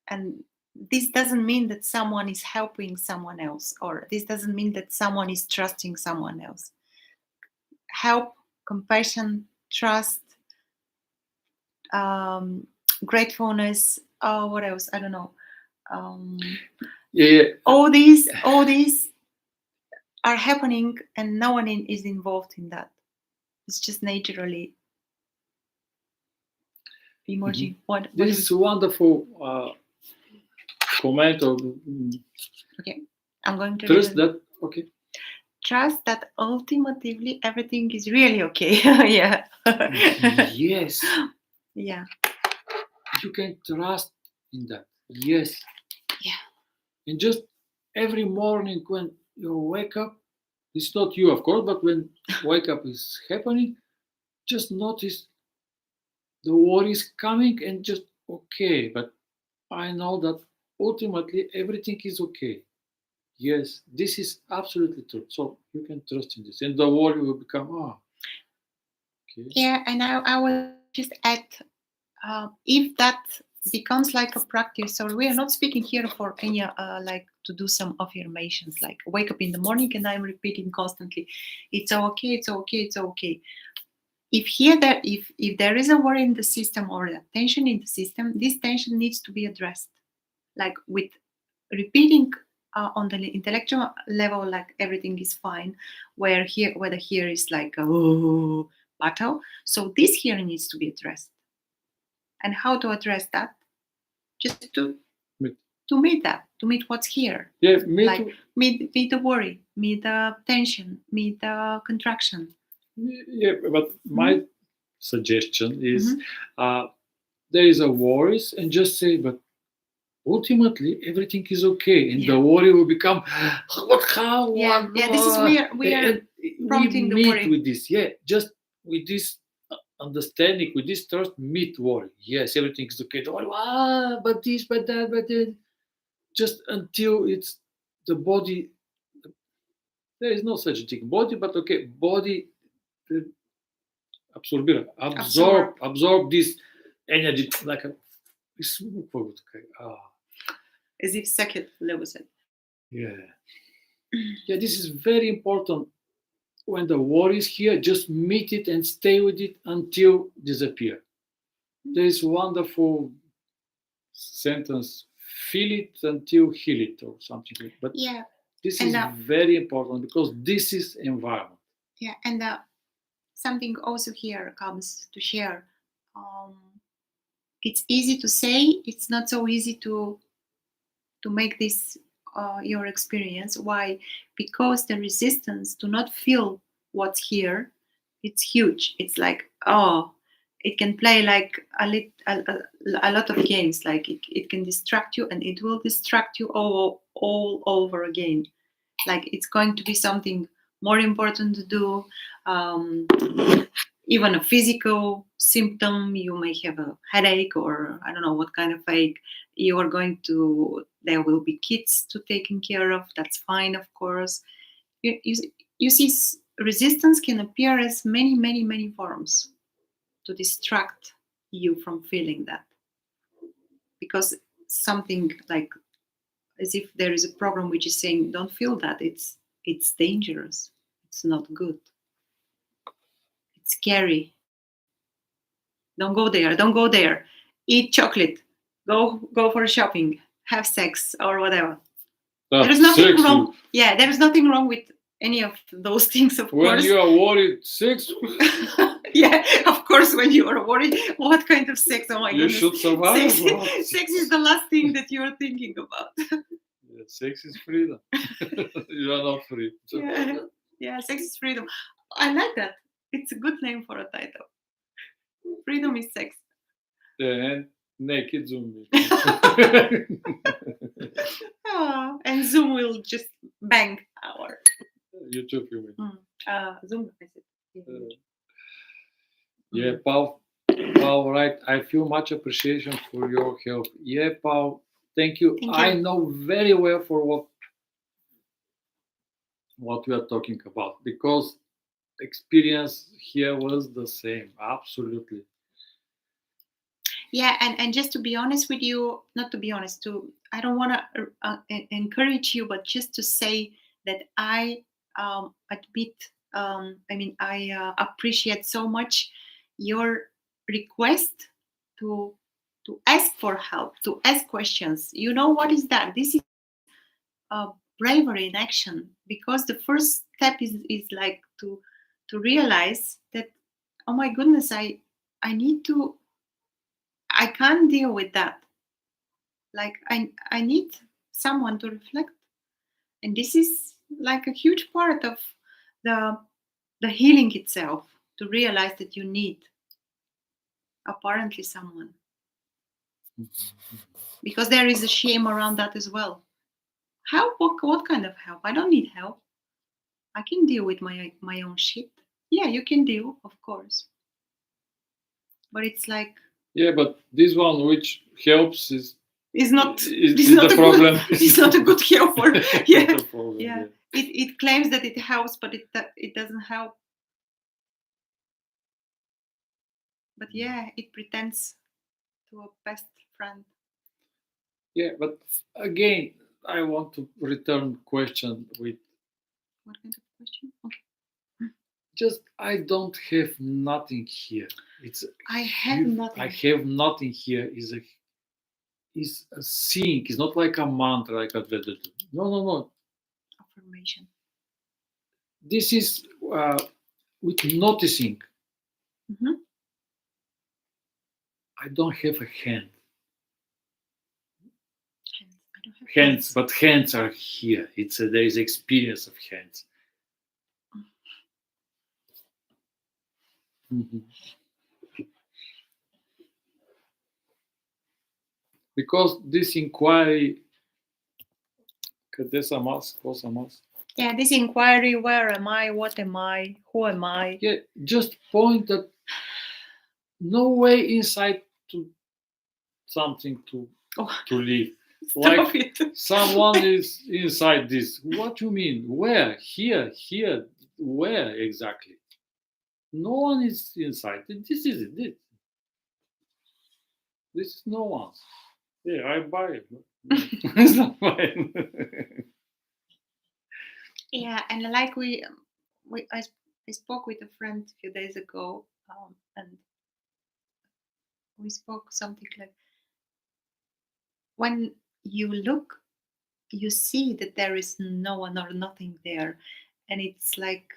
[SPEAKER 2] and this doesn't mean that someone is helping someone else, or this doesn't mean that someone is trusting someone else. Help, compassion, trust, gratefulness. Oh, what else? I don't know.
[SPEAKER 1] Yeah.
[SPEAKER 2] All these are happening, and no one is involved in that. It's just naturally emerging. What
[SPEAKER 1] this is wonderful comment of.
[SPEAKER 2] Okay, I'm going to
[SPEAKER 1] trust that. Okay.
[SPEAKER 2] Trust that ultimately everything is really okay. Yeah.
[SPEAKER 1] Yes.
[SPEAKER 2] Yeah.
[SPEAKER 1] You can trust in that. Yes.
[SPEAKER 2] Yeah.
[SPEAKER 1] And just every morning when you wake up, it's not you, of course, but when wake up is happening, just notice the worry is coming and just okay. But I know that ultimately everything is okay. Yes, this is absolutely true. So you can trust in this, and the worry will become okay.
[SPEAKER 2] Yeah, and I will just add, if that becomes like a practice, so we are not speaking here for any like to do some affirmations, like wake up in the morning and I'm repeating constantly, it's okay, it's okay, it's okay. If there is a worry in the system or a tension in the system, this tension needs to be addressed, like with repeating on the intellectual level, like everything is fine, whether here is like a battle. So this here needs to be addressed. And how to address that? Just to meet that, to meet what's here.
[SPEAKER 1] Yeah,
[SPEAKER 2] meet the worry, meet the tension, meet the contraction.
[SPEAKER 1] Yeah, but my suggestion is there is a worries and just say, but ultimately everything is okay, and the worry will become how
[SPEAKER 2] this is where we are prompting the worry
[SPEAKER 1] with this. Yeah, just with this understanding, with this trust, meet worry. Yes, everything is okay. Don't worry, but this, but that, but then just until it's the body. There is no such thing, body, but okay, body absorb this energy like a
[SPEAKER 2] as if second level said.
[SPEAKER 1] Yeah. Yeah, this is very important. When the war is here, just meet it and stay with it until disappear. There is wonderful sentence, feel it until heal it, or something like that. But
[SPEAKER 2] Yeah,
[SPEAKER 1] this
[SPEAKER 2] and
[SPEAKER 1] is very important because this is environment.
[SPEAKER 2] yeah, and something also here comes to share. Um, it's easy to say. It's not so easy to make this your experience. Why? Because the resistance to not feel what's here, it's huge. It's like, oh, it can play like a lot of games. Like it can distract you, and it will distract you all over again. Like it's going to be something more important to do. um, Even a physical symptom, you may have a headache, or I don't know what kind of ache. You are going to, there will be kids to taking care of. That's fine, of course. You see, resistance can appear as many forms to distract you from feeling that, because something like, as if there is a problem which is saying don't feel that, it's dangerous, it's not good, it's scary, don't go there, don't go there, eat chocolate, go for shopping, have sex or whatever. There is
[SPEAKER 1] That's
[SPEAKER 2] nothing
[SPEAKER 1] sexy.
[SPEAKER 2] wrong. Yeah, there is nothing wrong with any of those things, of
[SPEAKER 1] When
[SPEAKER 2] course.
[SPEAKER 1] you are worried, sex.
[SPEAKER 2] Yeah, of course, when you are worried, what kind of sex? Oh my
[SPEAKER 1] You
[SPEAKER 2] goodness.
[SPEAKER 1] should survive.
[SPEAKER 2] Sex is the last thing that you're thinking about.
[SPEAKER 1] Yeah, sex is freedom. You are not free. So,
[SPEAKER 2] Yeah, yeah, sex is freedom. I like that. It's a good name for a title. Freedom is sex.
[SPEAKER 1] yeah, and naked zombie.
[SPEAKER 2] Oh, and Zoom will just bang our
[SPEAKER 1] YouTube, you mean?
[SPEAKER 2] Zoom. I said.
[SPEAKER 1] Yeah, Paul, right. I feel much appreciation for your help. Yeah, Paul, thank you.
[SPEAKER 2] Thank you.
[SPEAKER 1] I know very well for what we are talking about because experience here was the same. Absolutely.
[SPEAKER 2] Yeah, and just to be honest with you, not to be honest, to I don't want to encourage you, but just to say that I admit, I mean, I appreciate so much your request to ask for help, to ask questions. You know what is that? This is bravery in action, because the first step is like to realize that, oh my goodness, I need to, I can't deal with that. Like I need someone to reflect, and this is like a huge part of the the healing itself, to realize that you need apparently someone, because there is a shame around that as well. How, what kind of help? I don't need help. I can deal with my own shit. Yeah, you can deal, of course, but it's like,
[SPEAKER 1] Yeah, but this one which helps
[SPEAKER 2] it's not,
[SPEAKER 1] is
[SPEAKER 2] not
[SPEAKER 1] the
[SPEAKER 2] a
[SPEAKER 1] problem.
[SPEAKER 2] good, it's not a good helper. Yeah,
[SPEAKER 1] The problem,
[SPEAKER 2] yeah. It claims that it helps, but it doesn't help. But yeah, it pretends to a best friend.
[SPEAKER 1] Yeah, but again, I want to return question with
[SPEAKER 2] What kind of question? Okay.
[SPEAKER 1] just I don't have nothing here. It's
[SPEAKER 2] I have nothing.
[SPEAKER 1] I have nothing here is a seeing. It's not like a mantra, like a no.
[SPEAKER 2] Affirmation.
[SPEAKER 1] This is with noticing.
[SPEAKER 2] Mm-hmm.
[SPEAKER 1] I don't have a hand.
[SPEAKER 2] Hands. I don't have
[SPEAKER 1] Hands, but hands are here. It's there is experience of hands. Mhm. Because this inquiry, cadê essa massa? Qual essa massa?
[SPEAKER 2] Yeah, this inquiry: where am I? What am I? Who am I?
[SPEAKER 1] Yeah, just point that no way inside to something
[SPEAKER 2] Oh,
[SPEAKER 1] to live.
[SPEAKER 2] stop
[SPEAKER 1] Like
[SPEAKER 2] it.
[SPEAKER 1] someone is inside this. What you mean? Where? Here? Where exactly? No one is inside. This is it. This is no one's. Yeah, I buy it. It's not mine.
[SPEAKER 2] Yeah, and like I spoke with a friend a few days ago, and we spoke something like, when you look, you see that there is no one or nothing there, and it's like,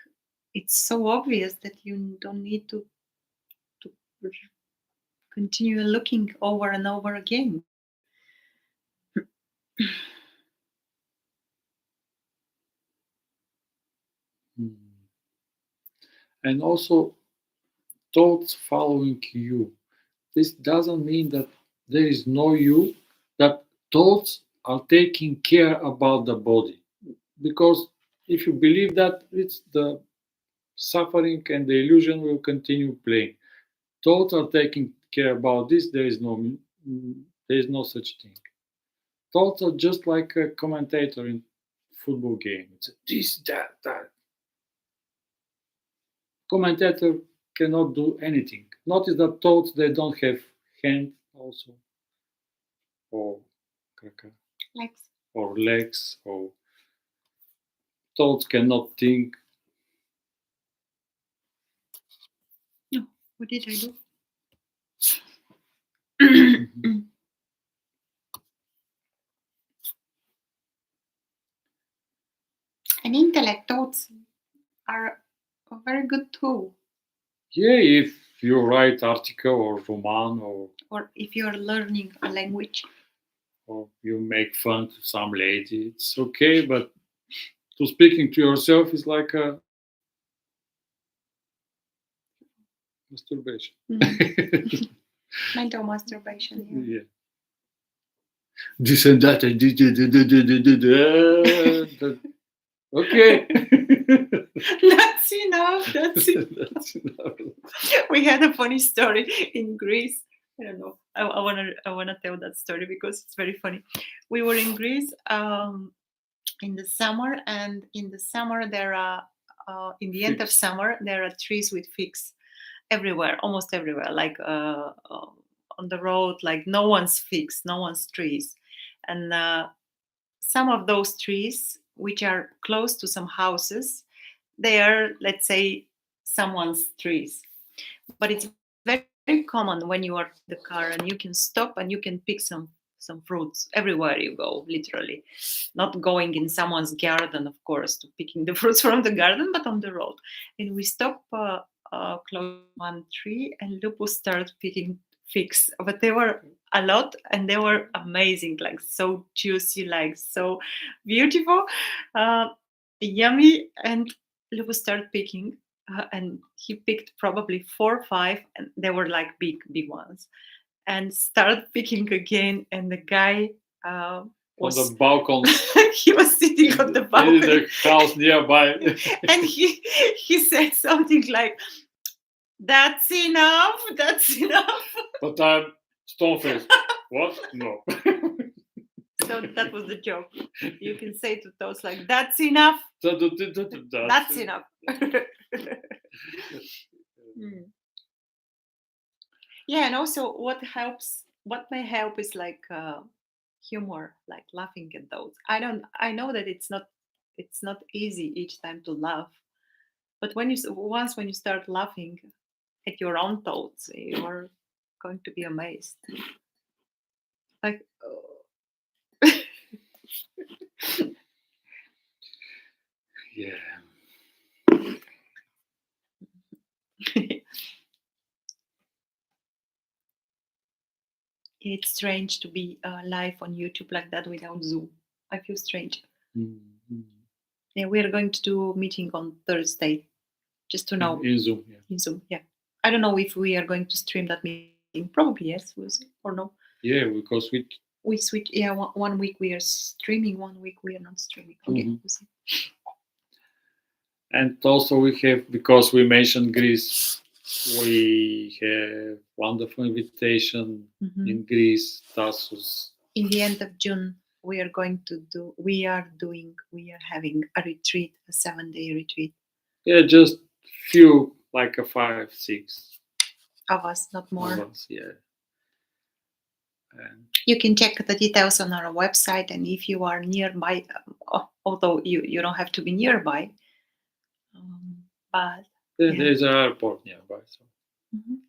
[SPEAKER 2] it's so obvious that you don't need to continue looking over and over again.
[SPEAKER 1] Mm. And also thoughts following you. This doesn't mean that there is no you, that thoughts are taking care about the body. Because if you believe that, it's the suffering and the illusion will continue playing. Thoughts are taking care about this, there is no such thing. Thoughts are just like a commentator in football game. It's this, that, that. Commentator cannot do anything. Notice that thoughts, they don't have hand also, or caca,
[SPEAKER 2] Like,
[SPEAKER 1] or legs, or thoughts cannot think.
[SPEAKER 2] no, what did I do? And intellect thoughts are a very good tool.
[SPEAKER 1] Yeah, if you write article or roman,
[SPEAKER 2] Or if you're learning a language,
[SPEAKER 1] or you make fun to some lady, it's okay. But to speaking to yourself is like a masturbation.
[SPEAKER 2] mental masturbation. Yeah.
[SPEAKER 1] Yeah. This and that and okay.
[SPEAKER 2] That's enough. That's it.
[SPEAKER 1] That's enough.
[SPEAKER 2] We had a funny story in Greece. I don't know. I wanna tell that story because it's very funny. We were in Greece in the summer, and in the summer there are in the end of
[SPEAKER 1] Figs.
[SPEAKER 2] summer there are trees with figs everywhere, almost everywhere, like on the road, like no one's figs, no one's trees, and some of those trees which are close to some houses, they are, let's say, someone's trees. But it's very common when you are in the car and you can stop and you can pick some fruits everywhere you go, literally. Not going in someone's garden, of course, to picking the fruits from the garden, but on the road. And we stop close to one tree, and Lupus started picking figs. But they were a lot, and they were amazing, like so juicy, like so beautiful, uh, yummy. And Lupus started picking, and he picked probably 4 or 5, and they were like big, big ones. And started picking again, and the guy
[SPEAKER 1] On the
[SPEAKER 2] was
[SPEAKER 1] balcony
[SPEAKER 2] he was sitting on the
[SPEAKER 1] in
[SPEAKER 2] balcony,
[SPEAKER 1] the house nearby.
[SPEAKER 2] and he said something like, "That's enough. That's enough."
[SPEAKER 1] But I'm stone faced. What? No.
[SPEAKER 2] So that was the joke. You can say to those like, "That's enough. That's enough." Hmm. Yeah, and also what may help is like humor, like laughing at those. I know that it's not easy each time to laugh, but when you start laughing at your own thoughts, you are going to be amazed. Like,
[SPEAKER 1] Yeah.
[SPEAKER 2] it's strange to be live on YouTube like that without Zoom. I feel strange.
[SPEAKER 1] Mhm.
[SPEAKER 2] Yeah, we are going to do a meeting on Thursday, just to know,
[SPEAKER 1] In Zoom, yeah.
[SPEAKER 2] in Zoom. Yeah, I don't know if we are going to stream that meeting. Probably yes, we'll see, or no.
[SPEAKER 1] Yeah, because
[SPEAKER 2] We switch. Yeah, one week we are streaming, one week we are not streaming. Okay,
[SPEAKER 1] Mhm.
[SPEAKER 2] we'll see.
[SPEAKER 1] And also we have, because we mentioned Greece, we have wonderful invitation in Greece, Tassos.
[SPEAKER 2] In the end of June, we are having a retreat, a 7-day retreat
[SPEAKER 1] Yeah, just few, like a 5, 6
[SPEAKER 2] of us, not
[SPEAKER 1] of
[SPEAKER 2] more.
[SPEAKER 1] us, yeah. And
[SPEAKER 2] You can check the details on our website, and if you are nearby, although you don't have to be nearby, but
[SPEAKER 1] Then
[SPEAKER 2] yeah.
[SPEAKER 1] there's an airport nearby, so
[SPEAKER 2] Mhm.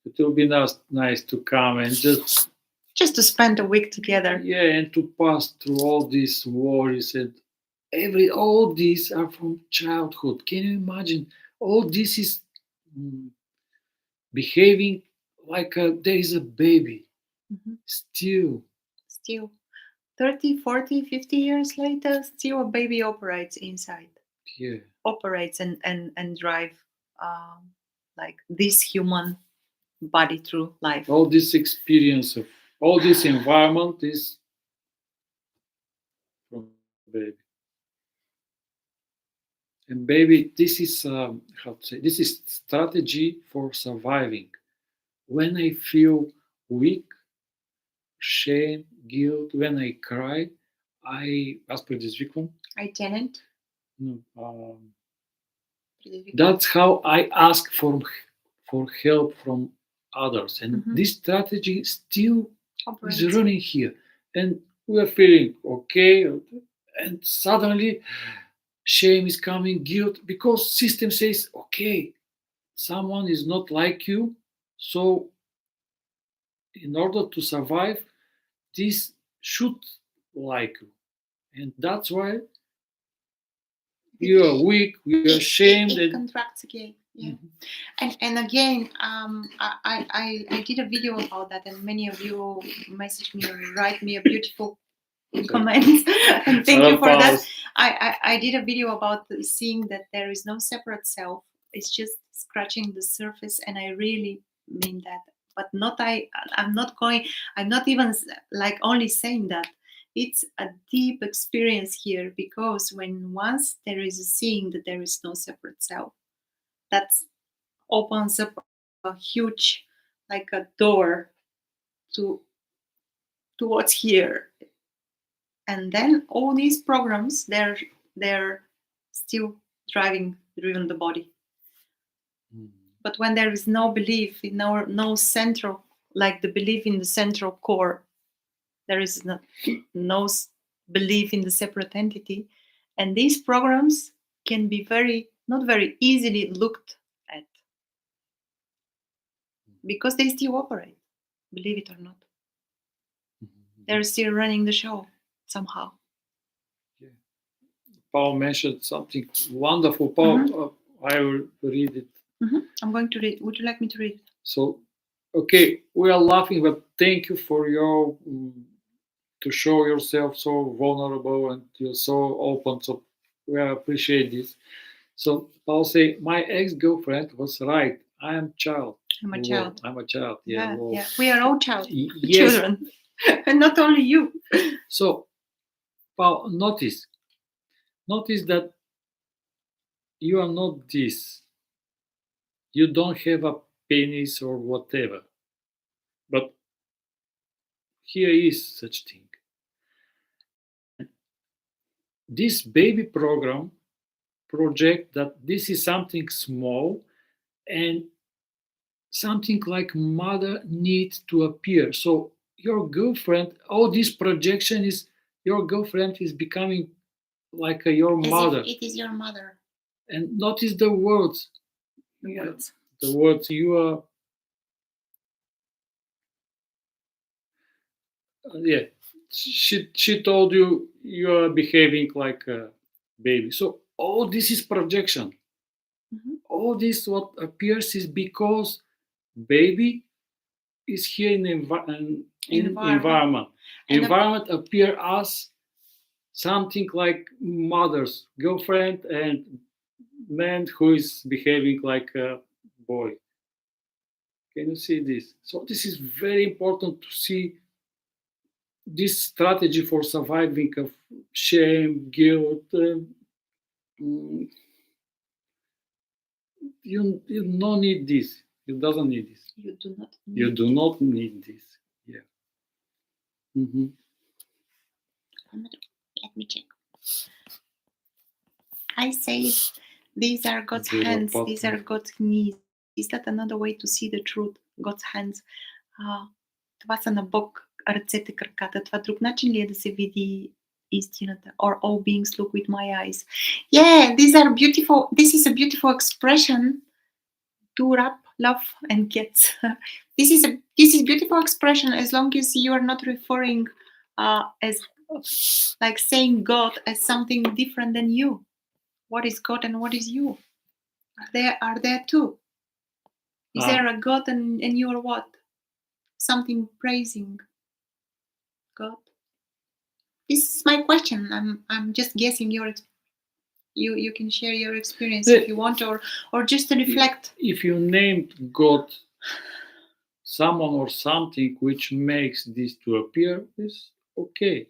[SPEAKER 1] it will be nice to come and
[SPEAKER 2] Just to spend a week together.
[SPEAKER 1] yeah, and to pass through all these worries and all these are from childhood. Can you imagine? All this is mm, behaving like there is a baby
[SPEAKER 2] Mhm.
[SPEAKER 1] still.
[SPEAKER 2] Still 30, 40, 50 years later, still a baby operates inside.
[SPEAKER 1] Yeah.
[SPEAKER 2] Operates and drive like this human body through life.
[SPEAKER 1] All this experience of all this environment is from baby. And baby, this is how to say, this is strategy for surviving. When I feel weak, shame, guilt, when I cry, I ask for this victim.
[SPEAKER 2] I tenant.
[SPEAKER 1] No, that's how I ask for help from others, and this strategy still is running here, and we are feeling okay, and suddenly shame is coming, guilt, because system says, okay, someone is not like you, so in order to survive, this should like you, and that's why you are weak, you are ashamed,
[SPEAKER 2] it contracts again. Yeah. And again, I did a video about that, and many of you message me and write me a beautiful comments, and thank you for that. I did a video about seeing that there is no separate self. It's just scratching the surface, and I really mean that. But I'm not even like only saying that. It's a deep experience here, because when once there is a seeing that there is no separate self, that opens up a huge, like a door to towards here. And then all these programs, they're still driven the body. But when there is no belief in no central, like the belief in the central core, there is no belief in the separate entity, and these programs can be not very easily looked at, because they still operate, believe it or not. They're still running the show somehow.
[SPEAKER 1] Yeah. Paul mentioned something wonderful. Paul, I will read it.
[SPEAKER 2] I'm going to read. Would you like me to read?
[SPEAKER 1] So, okay, we are laughing, but thank you for your to show yourself so vulnerable and you're so open. So we appreciate this. So Paul say, my ex-girlfriend was right. I am child.
[SPEAKER 2] I'm a child.
[SPEAKER 1] I'm a child. Yeah.
[SPEAKER 2] Yeah. We are all
[SPEAKER 1] Yes.
[SPEAKER 2] children, and not only you.
[SPEAKER 1] So, Paul, notice that you are not this. You don't have a penis or whatever. But here is such thing. And this baby program project that this is something small and something like mother needs to appear. So your girlfriend, all this projection is your girlfriend is becoming like your mother.
[SPEAKER 2] It is your mother.
[SPEAKER 1] And notice the words. The words you are. Yeah, she told you you are behaving like a baby. So all this is projection. All this what appears is because baby is here in environment. Environment appear as something like mother's girlfriend and man who is behaving like a boy. Can you see this? So this is very important to see this strategy for surviving of shame, guilt. You don't need this. You doesn't need this.
[SPEAKER 2] You do not.
[SPEAKER 1] You do not need this. Yeah.
[SPEAKER 2] Let me check. I say these are God's hands. These are God's knees. Is that another way to see the truth? God's hands. това са на Бог ръцете, краката. Това друг начин ли е да се види истината? Or all beings look with my eyes. Yeah, these are beautiful. This is a beautiful expression. Do rap, love, and get. This is beautiful expression as long as you are not referring as like saying God as something different than you. What is God and what is you? Are there two? Is there a God and you are what? Something praising God? This is my question. I'm just guessing you can share your experience if you want, or just to reflect.
[SPEAKER 1] If you named God someone or something which makes this to appear, is okay,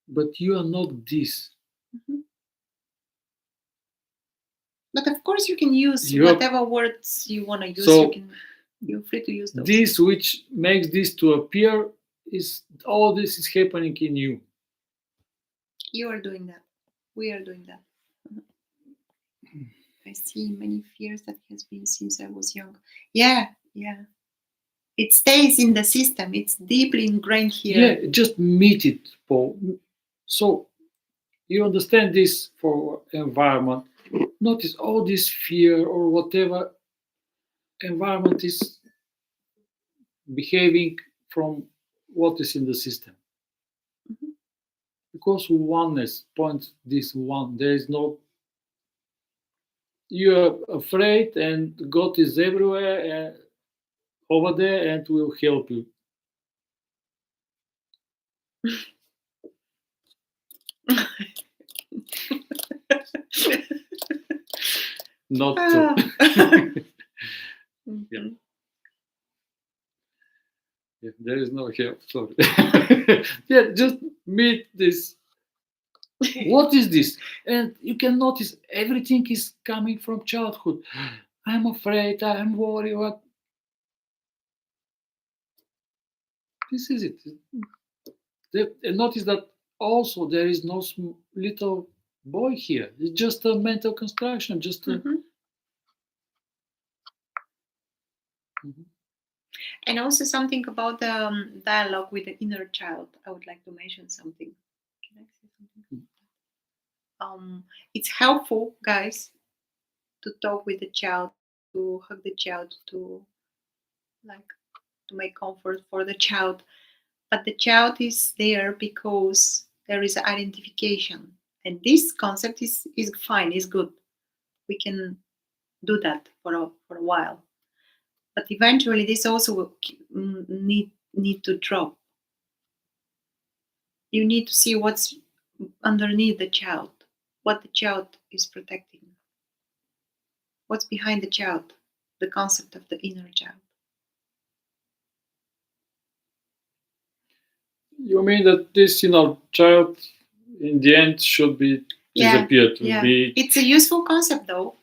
[SPEAKER 1] but you are not this.
[SPEAKER 2] Mm-hmm. But of course you can use whatever words you want to use. So you're free to use those.
[SPEAKER 1] This which makes this to appear is all this is happening in you.
[SPEAKER 2] You are doing that. We are doing that. I see many fears that has been since I was young. Yeah. It stays in the system. It's deeply ingrained here.
[SPEAKER 1] Yeah, just meet it, Paul. So you understand this for environment. Notice all this fear or whatever environment is behaving from what is in the system.
[SPEAKER 2] Mm-hmm.
[SPEAKER 1] Because oneness points this one. There is no. You are afraid, and God is everywhere over there, and will help you. Not true.
[SPEAKER 2] Mm-hmm.
[SPEAKER 1] Yeah, there is no help. Sorry. Yeah, just meet this. What is this? And you can notice everything is coming from childhood. I'm afraid. I'm worried. What? This is it. And notice that also there is no little boy here. It's just a mental construction. Just a.
[SPEAKER 2] Mm-hmm. Mm-hmm. And also something about the dialogue with the inner child. I would like to mention something. Can I say something? It's helpful, guys, to talk with the child, to hug the child, to make comfort for the child. But the child is there because there is identification. And this concept is fine, is good. We can do that for a while. But eventually this also will need to drop. You need to see what's underneath the child, what the child is protecting. What's behind the child, the concept of the inner child.
[SPEAKER 1] You mean that this child in the end should be disappear to be.
[SPEAKER 2] It's a useful concept though.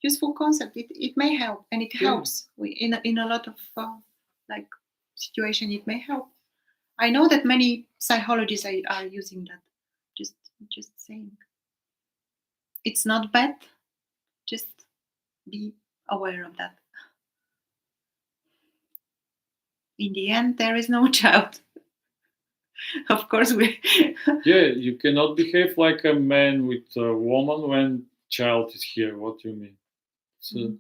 [SPEAKER 2] Useful concept. It may help, and it helps. In a lot of situation, it may help. I know that many psychologists are using that. Just saying. It's not bad. Just be aware of that. In the end, there is no child. Of course,
[SPEAKER 1] Yeah, you cannot behave like a man with a woman when child is here. What do you mean? So,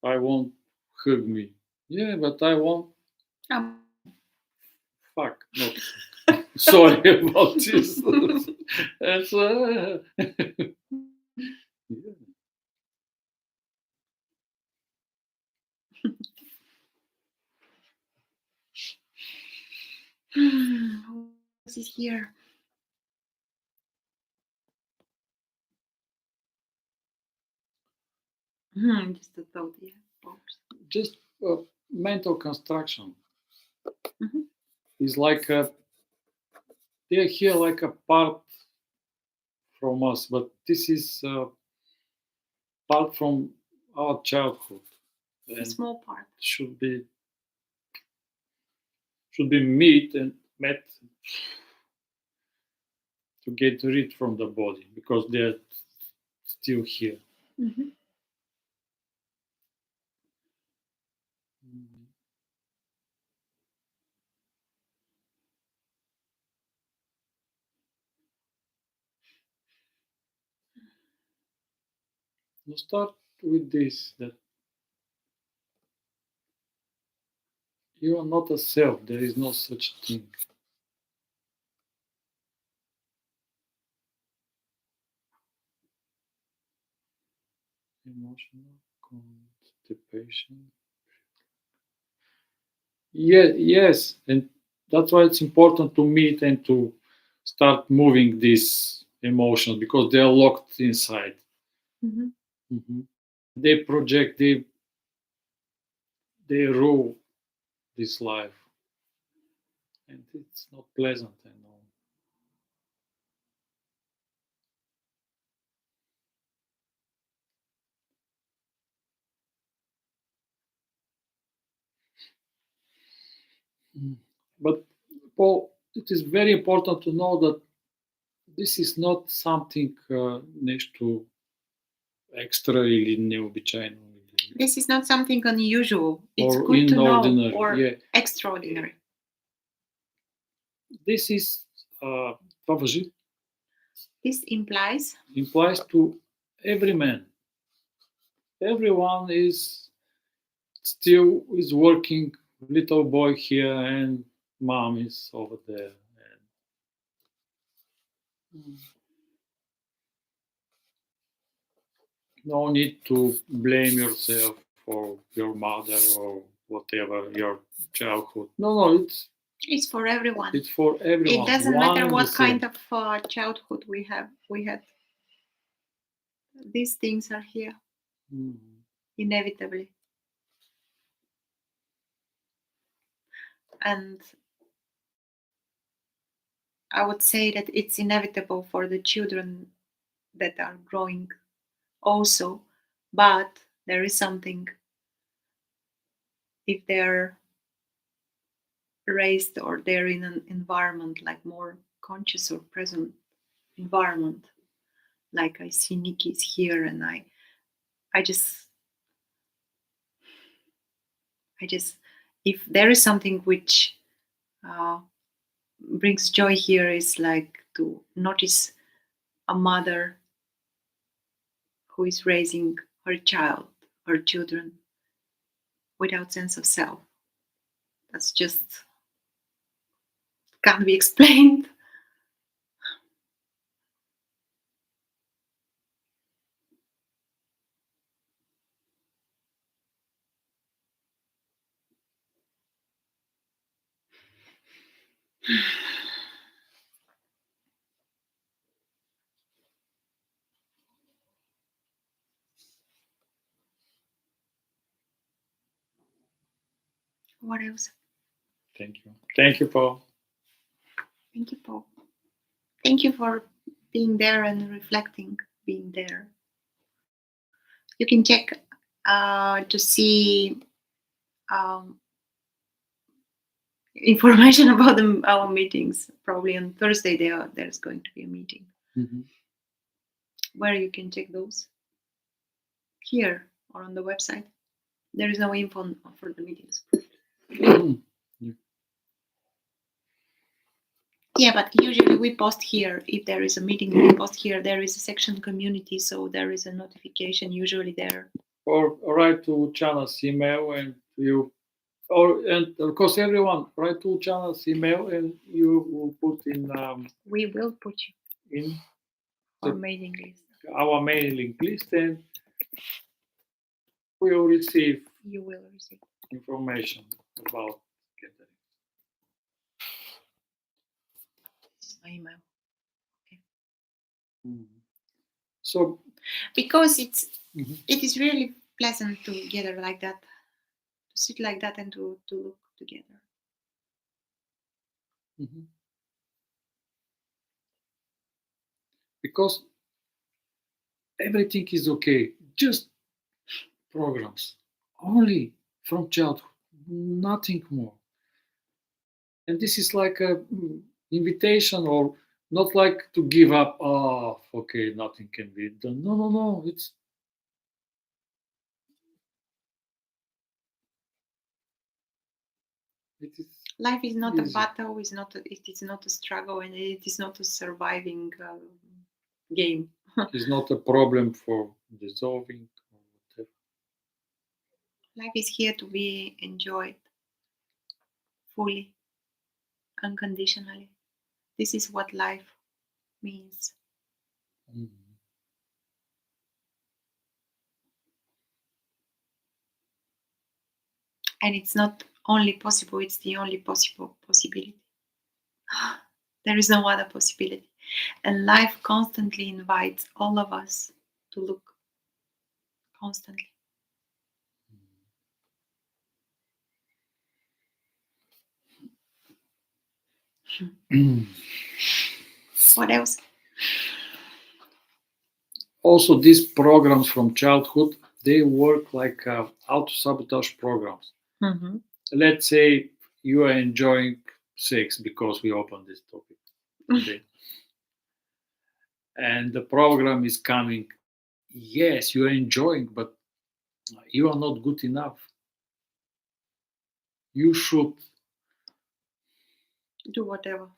[SPEAKER 1] I won't hug me. Yeah, but I won't. Fuck. No. Sorry about this. That's,
[SPEAKER 2] This is here. Just a thought, yeah.
[SPEAKER 1] Just a mental construction. It's like they're here like a part from us, but this is part from our childhood.
[SPEAKER 2] A small part.
[SPEAKER 1] Should be met to get rid from the body because they're still here. You start with this, that you are not a self. There is no such thing. Emotional constipation. Yeah, yes, and that's why it's important to meet and to start moving these emotions because they are locked inside.
[SPEAKER 2] Mhm.
[SPEAKER 1] Mhm. They project, they rule this life, and it's not pleasant. I know. Mm. But Paul, it is very important to know that this is not something нещо extra или необичайно
[SPEAKER 2] This is not something unusual. It's
[SPEAKER 1] or
[SPEAKER 2] good to know,
[SPEAKER 1] inordinary.
[SPEAKER 2] or
[SPEAKER 1] Yeah,
[SPEAKER 2] extraordinary.
[SPEAKER 1] this is това въжи,
[SPEAKER 2] This
[SPEAKER 1] implies to every man. Everyone is still is working. Little boy here and mom is over there. And no need to blame yourself for your mother or whatever your childhood. No, no,
[SPEAKER 2] it's for everyone.
[SPEAKER 1] it's for everyone.
[SPEAKER 2] It doesn't
[SPEAKER 1] one
[SPEAKER 2] matter
[SPEAKER 1] and the
[SPEAKER 2] what
[SPEAKER 1] same.
[SPEAKER 2] kind of childhood we have. We had these things are here
[SPEAKER 1] Mhm.
[SPEAKER 2] inevitably, and I would say that it's inevitable for the children that are growing also, but there is something if they're raised or they're in an environment like more conscious or present environment, like I see Nikki's here, and I just I just if there is something which uh, brings joy here is like to notice a mother who is raising her child, her children, without sense of self. That's just can't be explained. What else?
[SPEAKER 1] Thank you. Thank you, Paul.
[SPEAKER 2] Thank you, Paul. Thank you for being there and reflecting, being there. You can check to see information about our meetings. Probably on Thursday there's going to be a meeting
[SPEAKER 1] Mhm.
[SPEAKER 2] where you can check those here or on the website. There is no info for the meetings.
[SPEAKER 1] Mhm.
[SPEAKER 2] Yeah, but usually we post here. If there is a meeting, we post here. There is a section community, so there is a notification usually there.
[SPEAKER 1] Or write to Luchana's email and you, or and of course everyone write to Luchana's email and you will put
[SPEAKER 2] We will put you
[SPEAKER 1] in
[SPEAKER 2] our
[SPEAKER 1] the,
[SPEAKER 2] mailing list.
[SPEAKER 1] our mailing list and we will receive
[SPEAKER 2] You will receive
[SPEAKER 1] information about gathering.
[SPEAKER 2] my email. Okay.
[SPEAKER 1] Mhm. So
[SPEAKER 2] Because
[SPEAKER 1] mhm.
[SPEAKER 2] it is really pleasant to gather like that, to sit like that, and to look together.
[SPEAKER 1] Mhm. Because everything is okay, just programs only from childhood, nothing more. And this is like a invitation or not like to give up. Oh, okay, nothing can be done. No, no, no. It is
[SPEAKER 2] Life is not a
[SPEAKER 1] easy.
[SPEAKER 2] battle. It is not a struggle, and it is not a surviving game.
[SPEAKER 1] It's not a problem for dissolving or whatever.
[SPEAKER 2] Life is here to be enjoyed fully, unconditionally. This is what life means.
[SPEAKER 1] Mhm.
[SPEAKER 2] And it's not only possible, it's the only possible possibility. There is no other possibility. And life constantly invites all of us to look constantly. What else?
[SPEAKER 1] Also, these programs from childhood, they work like auto-sabotage programs.
[SPEAKER 2] Mm-hmm.
[SPEAKER 1] Let's say you are enjoying sex, because we opened this topic today. And the program is coming, yes, you are enjoying, but you are not good enough. You should
[SPEAKER 2] Do whatever.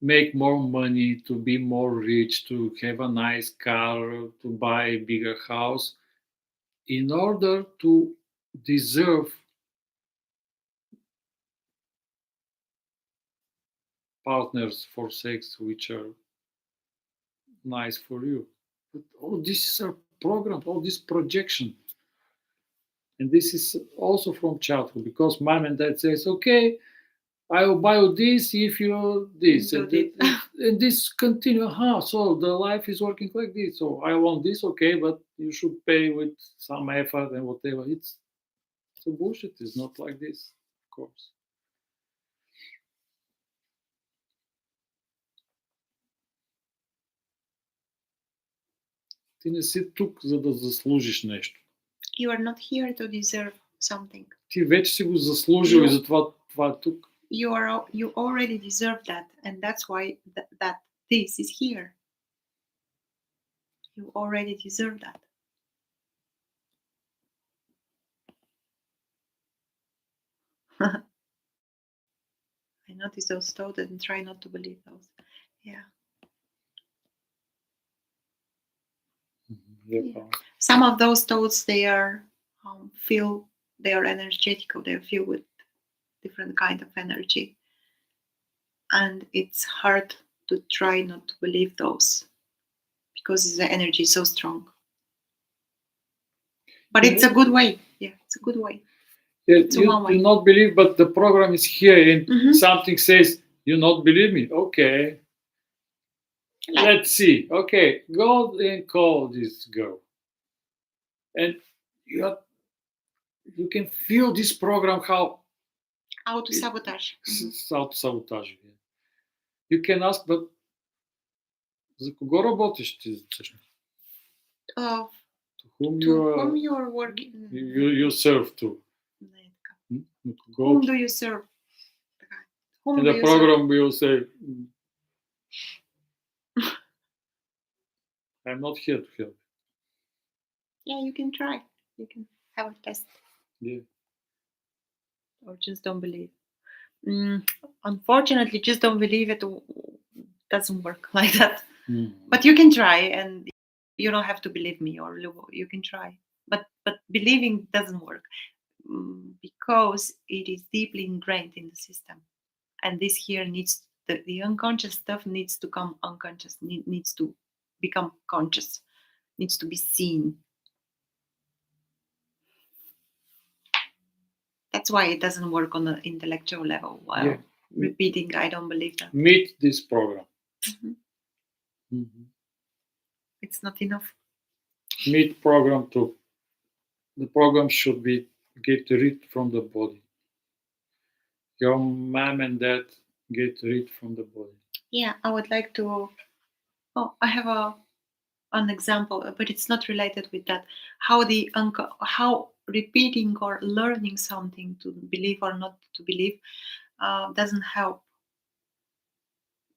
[SPEAKER 1] make more money, to be more rich, to have a nice car, to buy a bigger house, in order to deserve partners for sex which are nice for you. But all this is a program, all this projection. And this is also from childhood, because mom and dad says, okay, I will buy you this if you this.
[SPEAKER 2] Do this.
[SPEAKER 1] And this continue. So the life is working like this. So I want this, okay, but you should pay with some effort and whatever. It's a bullshit. It's not like this, of course. Ти не си тук, за да заслужиш нещо.
[SPEAKER 2] You are not here to deserve something.
[SPEAKER 1] Ти вече си го заслужил и затова това е тук.
[SPEAKER 2] You already deserve that, and that's why that this is here. You already deserve that. I notice those thoughts and try not to believe those. Yeah.
[SPEAKER 1] Yeah.
[SPEAKER 2] Some of those thoughts, they are they are energetical. They are filled with different kind of energy, and it's hard to try not to believe those because the energy is so strong. But it's a good way. Yeah, it's a good way.
[SPEAKER 1] Yeah,
[SPEAKER 2] It's
[SPEAKER 1] you
[SPEAKER 2] one way.
[SPEAKER 1] do not believe, but the program is here, and
[SPEAKER 2] Mhm.
[SPEAKER 1] something says, you not believe me. Okay, let's see. Okay, go and call this girl. And you can feel this program, how
[SPEAKER 2] Auto-sabotage.
[SPEAKER 1] self-sabotage. You can ask, but за кого работиш ти всъщност?
[SPEAKER 2] To
[SPEAKER 1] To whom
[SPEAKER 2] whom you are working.
[SPEAKER 1] you serve to?
[SPEAKER 2] Не е така.
[SPEAKER 1] На
[SPEAKER 2] Whom
[SPEAKER 1] кого?
[SPEAKER 2] do you serve? Така. Whom
[SPEAKER 1] And
[SPEAKER 2] do
[SPEAKER 1] the
[SPEAKER 2] you serve?
[SPEAKER 1] program will say, I'm not here to help.
[SPEAKER 2] Yeah, you can try. You can have a test.
[SPEAKER 1] Yeah.
[SPEAKER 2] Or just don't believe. Unfortunately, just don't believe it doesn't work like that. But you can try, and you don't have to believe me or Lubo. You can try, but believing doesn't work because it is deeply ingrained in the system, and this here needs the unconscious stuff needs to come unconscious, needs to become conscious, needs to be seen. That's why it doesn't work on the intellectual level while repeating, I don't believe that.
[SPEAKER 1] Meet this program.
[SPEAKER 2] It's not enough.
[SPEAKER 1] Meet program too. The program should be get rid from the body. Your mom and dad get rid from the body.
[SPEAKER 2] Yeah, I would like to. Oh, I have an example, but it's not related with that. How repeating or learning something to believe or not to believe doesn't help.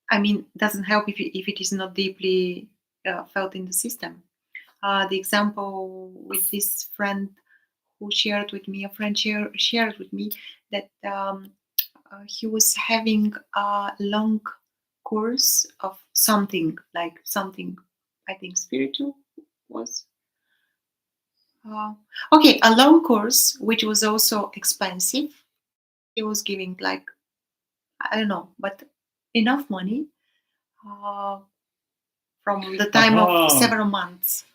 [SPEAKER 2] I mean, doesn't help if it is not deeply felt in the system. The example with this friend who shared with me, a friend shared with me that he was having a long course of something I think spiritual was. Uh, okay, a long course, which was also expensive. He was giving like, I don't know, but enough money uh, from the time of
[SPEAKER 1] Aha.
[SPEAKER 2] several months,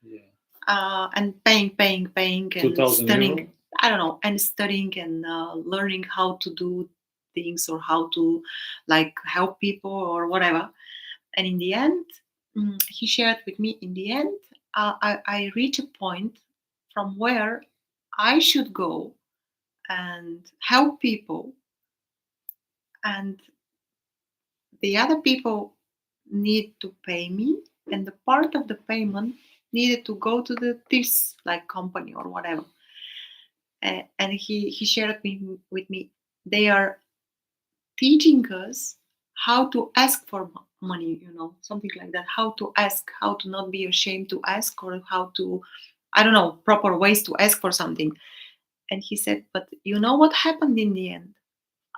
[SPEAKER 1] Yeah.
[SPEAKER 2] and paying, and
[SPEAKER 1] 2,000 euro.
[SPEAKER 2] studying. I don't know, and studying and learning how to do things or how to like help people or whatever. And in the end, he shared with me. In the end, I reach a point from where I should go and help people, and the other people need to pay me, and the part of the payment needed to go to the this like company or whatever. And he shared with me they are teaching us how to ask for money, something like that, how to ask, how to not be ashamed to ask, or how to, I don't know, proper ways to ask for something. And he said, but you know what happened in the end?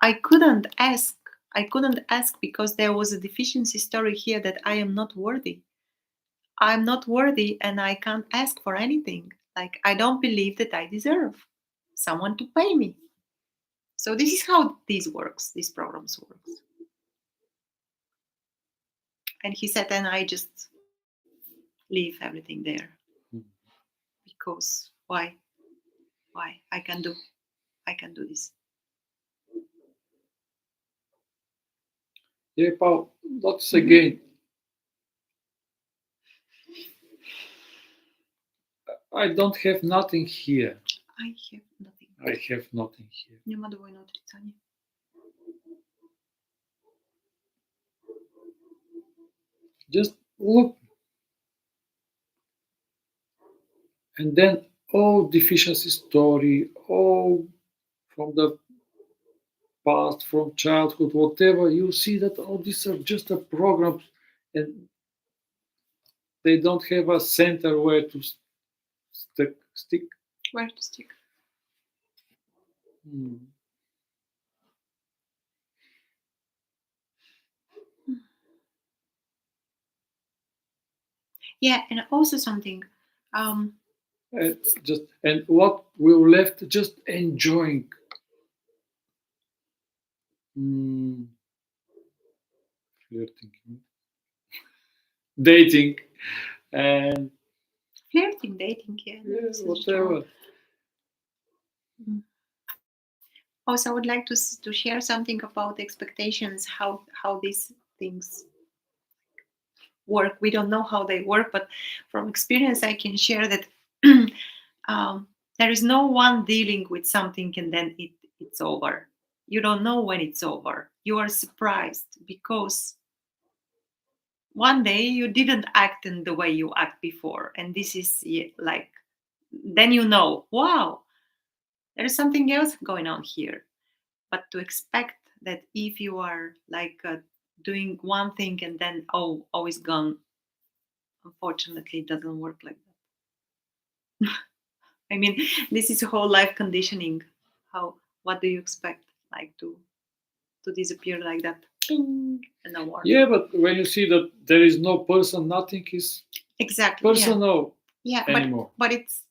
[SPEAKER 2] I couldn't ask. I couldn't ask because there was a deficiency story here that I am not worthy. I'm not worthy and I can't ask for anything. Like, I don't believe that I deserve someone to pay me. So this is how this works, these programs works. And he said, and I just leave everything there because why? Why? I can do this.
[SPEAKER 1] Yeah, Paul, that's
[SPEAKER 2] Mhm.
[SPEAKER 1] again. I don't have nothing here.
[SPEAKER 2] I have nothing.
[SPEAKER 1] I have nothing here.
[SPEAKER 2] Няма двойно отрицание.
[SPEAKER 1] Just look, and then all deficiency story, all from the past, from childhood, whatever. You see that all these are just a programs, and they don't have a center where to stick.
[SPEAKER 2] Where to stick?
[SPEAKER 1] Hmm.
[SPEAKER 2] Yeah, and also something.
[SPEAKER 1] And what we're left just enjoying. Hmm. Flirting, dating, and
[SPEAKER 2] Flirting, dating, yeah,
[SPEAKER 1] yeah,
[SPEAKER 2] this is
[SPEAKER 1] whatever.
[SPEAKER 2] true. Mm. Also, I would like to share something about expectations, how these things work. We don't know how they work, but from experience, I can share that um, there is no one dealing with something and then it's over. You don't know when it's over. You are surprised because one day you didn't act in the way you act before, and this is like, then you know, wow, there is something else going on here. But to expect that if you are like doing one thing and then always gone, unfortunately it doesn't work like that. I mean, this is a whole life conditioning. How, what do you expect, like to disappear like that? Ping, and no more.
[SPEAKER 1] Yeah, but when you see that there is no person, nothing is
[SPEAKER 2] Exactly, yeah.
[SPEAKER 1] personal
[SPEAKER 2] Yeah,
[SPEAKER 1] anymore.
[SPEAKER 2] but it's,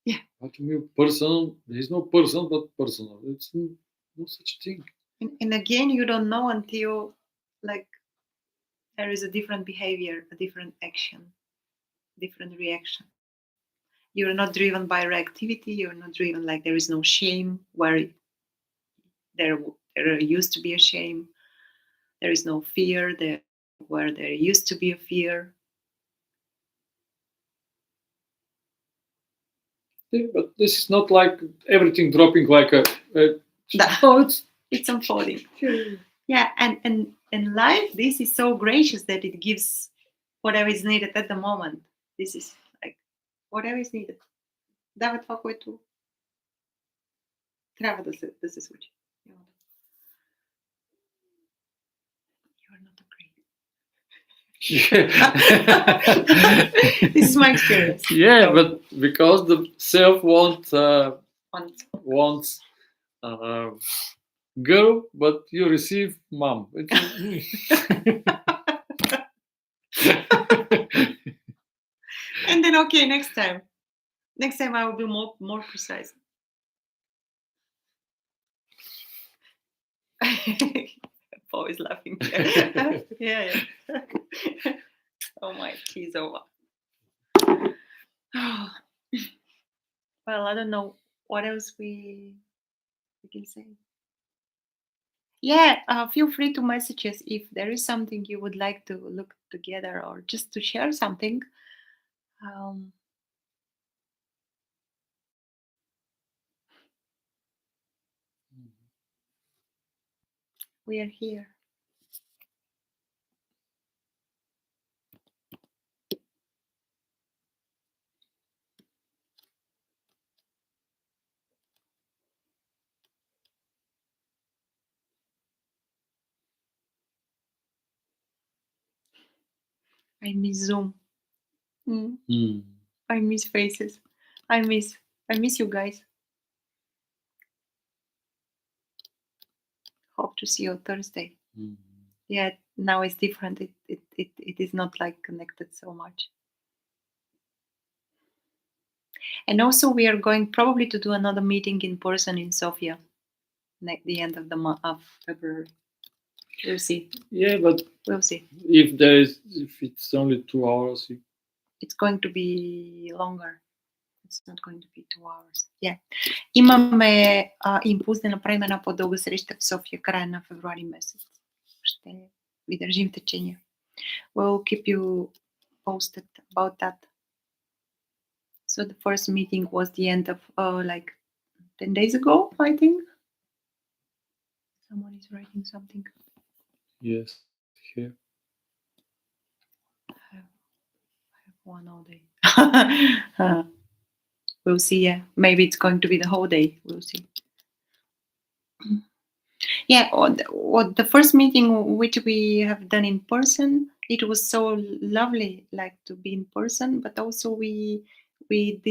[SPEAKER 2] yeah.
[SPEAKER 1] What do you mean personal? There is no person but personal. It's no such thing.
[SPEAKER 2] And again, you don't know until like there is a different behavior, a different action, different reaction. You're not driven by reactivity. You're not driven, like, there is no shame where there there used to be a shame. There is no fear there where there used to be a fear.
[SPEAKER 1] Yeah, but this is not like everything dropping like a no,
[SPEAKER 2] It's unfolding. Yeah, and life, this is so gracious that it gives whatever is needed at the moment. This is like whatever is needed. Дава това, което трябва да се случи. You are not afraid. This is my experience.
[SPEAKER 1] Yeah, but because the self wants girl, but you receive mom.
[SPEAKER 2] Okay, next time. Next time I will be more precise. Paul is laughing. Yeah. Oh, my tea is over. Well, I don't know what else we can say. Yeah, feel free to message us if there is something you would like to look together or just to share something. Um, we are here. I miss Zoom. I miss faces. I miss you guys. Hope to see you Thursday. Yeah, now it's different. It is not like connected so much. And also, we are going probably to do another meeting in person in Sofia, at the end of the month of February. We'll see.
[SPEAKER 1] Yeah, but
[SPEAKER 2] We'll see.
[SPEAKER 1] if it's only 2 hours,
[SPEAKER 2] It's going to be longer. It's not going to be 2 hours. Yeah. Имаме импулс да направим една по-дълга среща в София, края на февруари месец. Ще ви държим в течение. We'll keep you posted about that. So the first meeting was the end of like 10 days ago, I think. Someone is writing something.
[SPEAKER 1] yes, here.
[SPEAKER 2] I have one all day. We'll see. Yeah, maybe it's going to be the whole day. We'll see. Yeah, the first meeting which we have done in person, it was so lovely, like to be in person, but also we did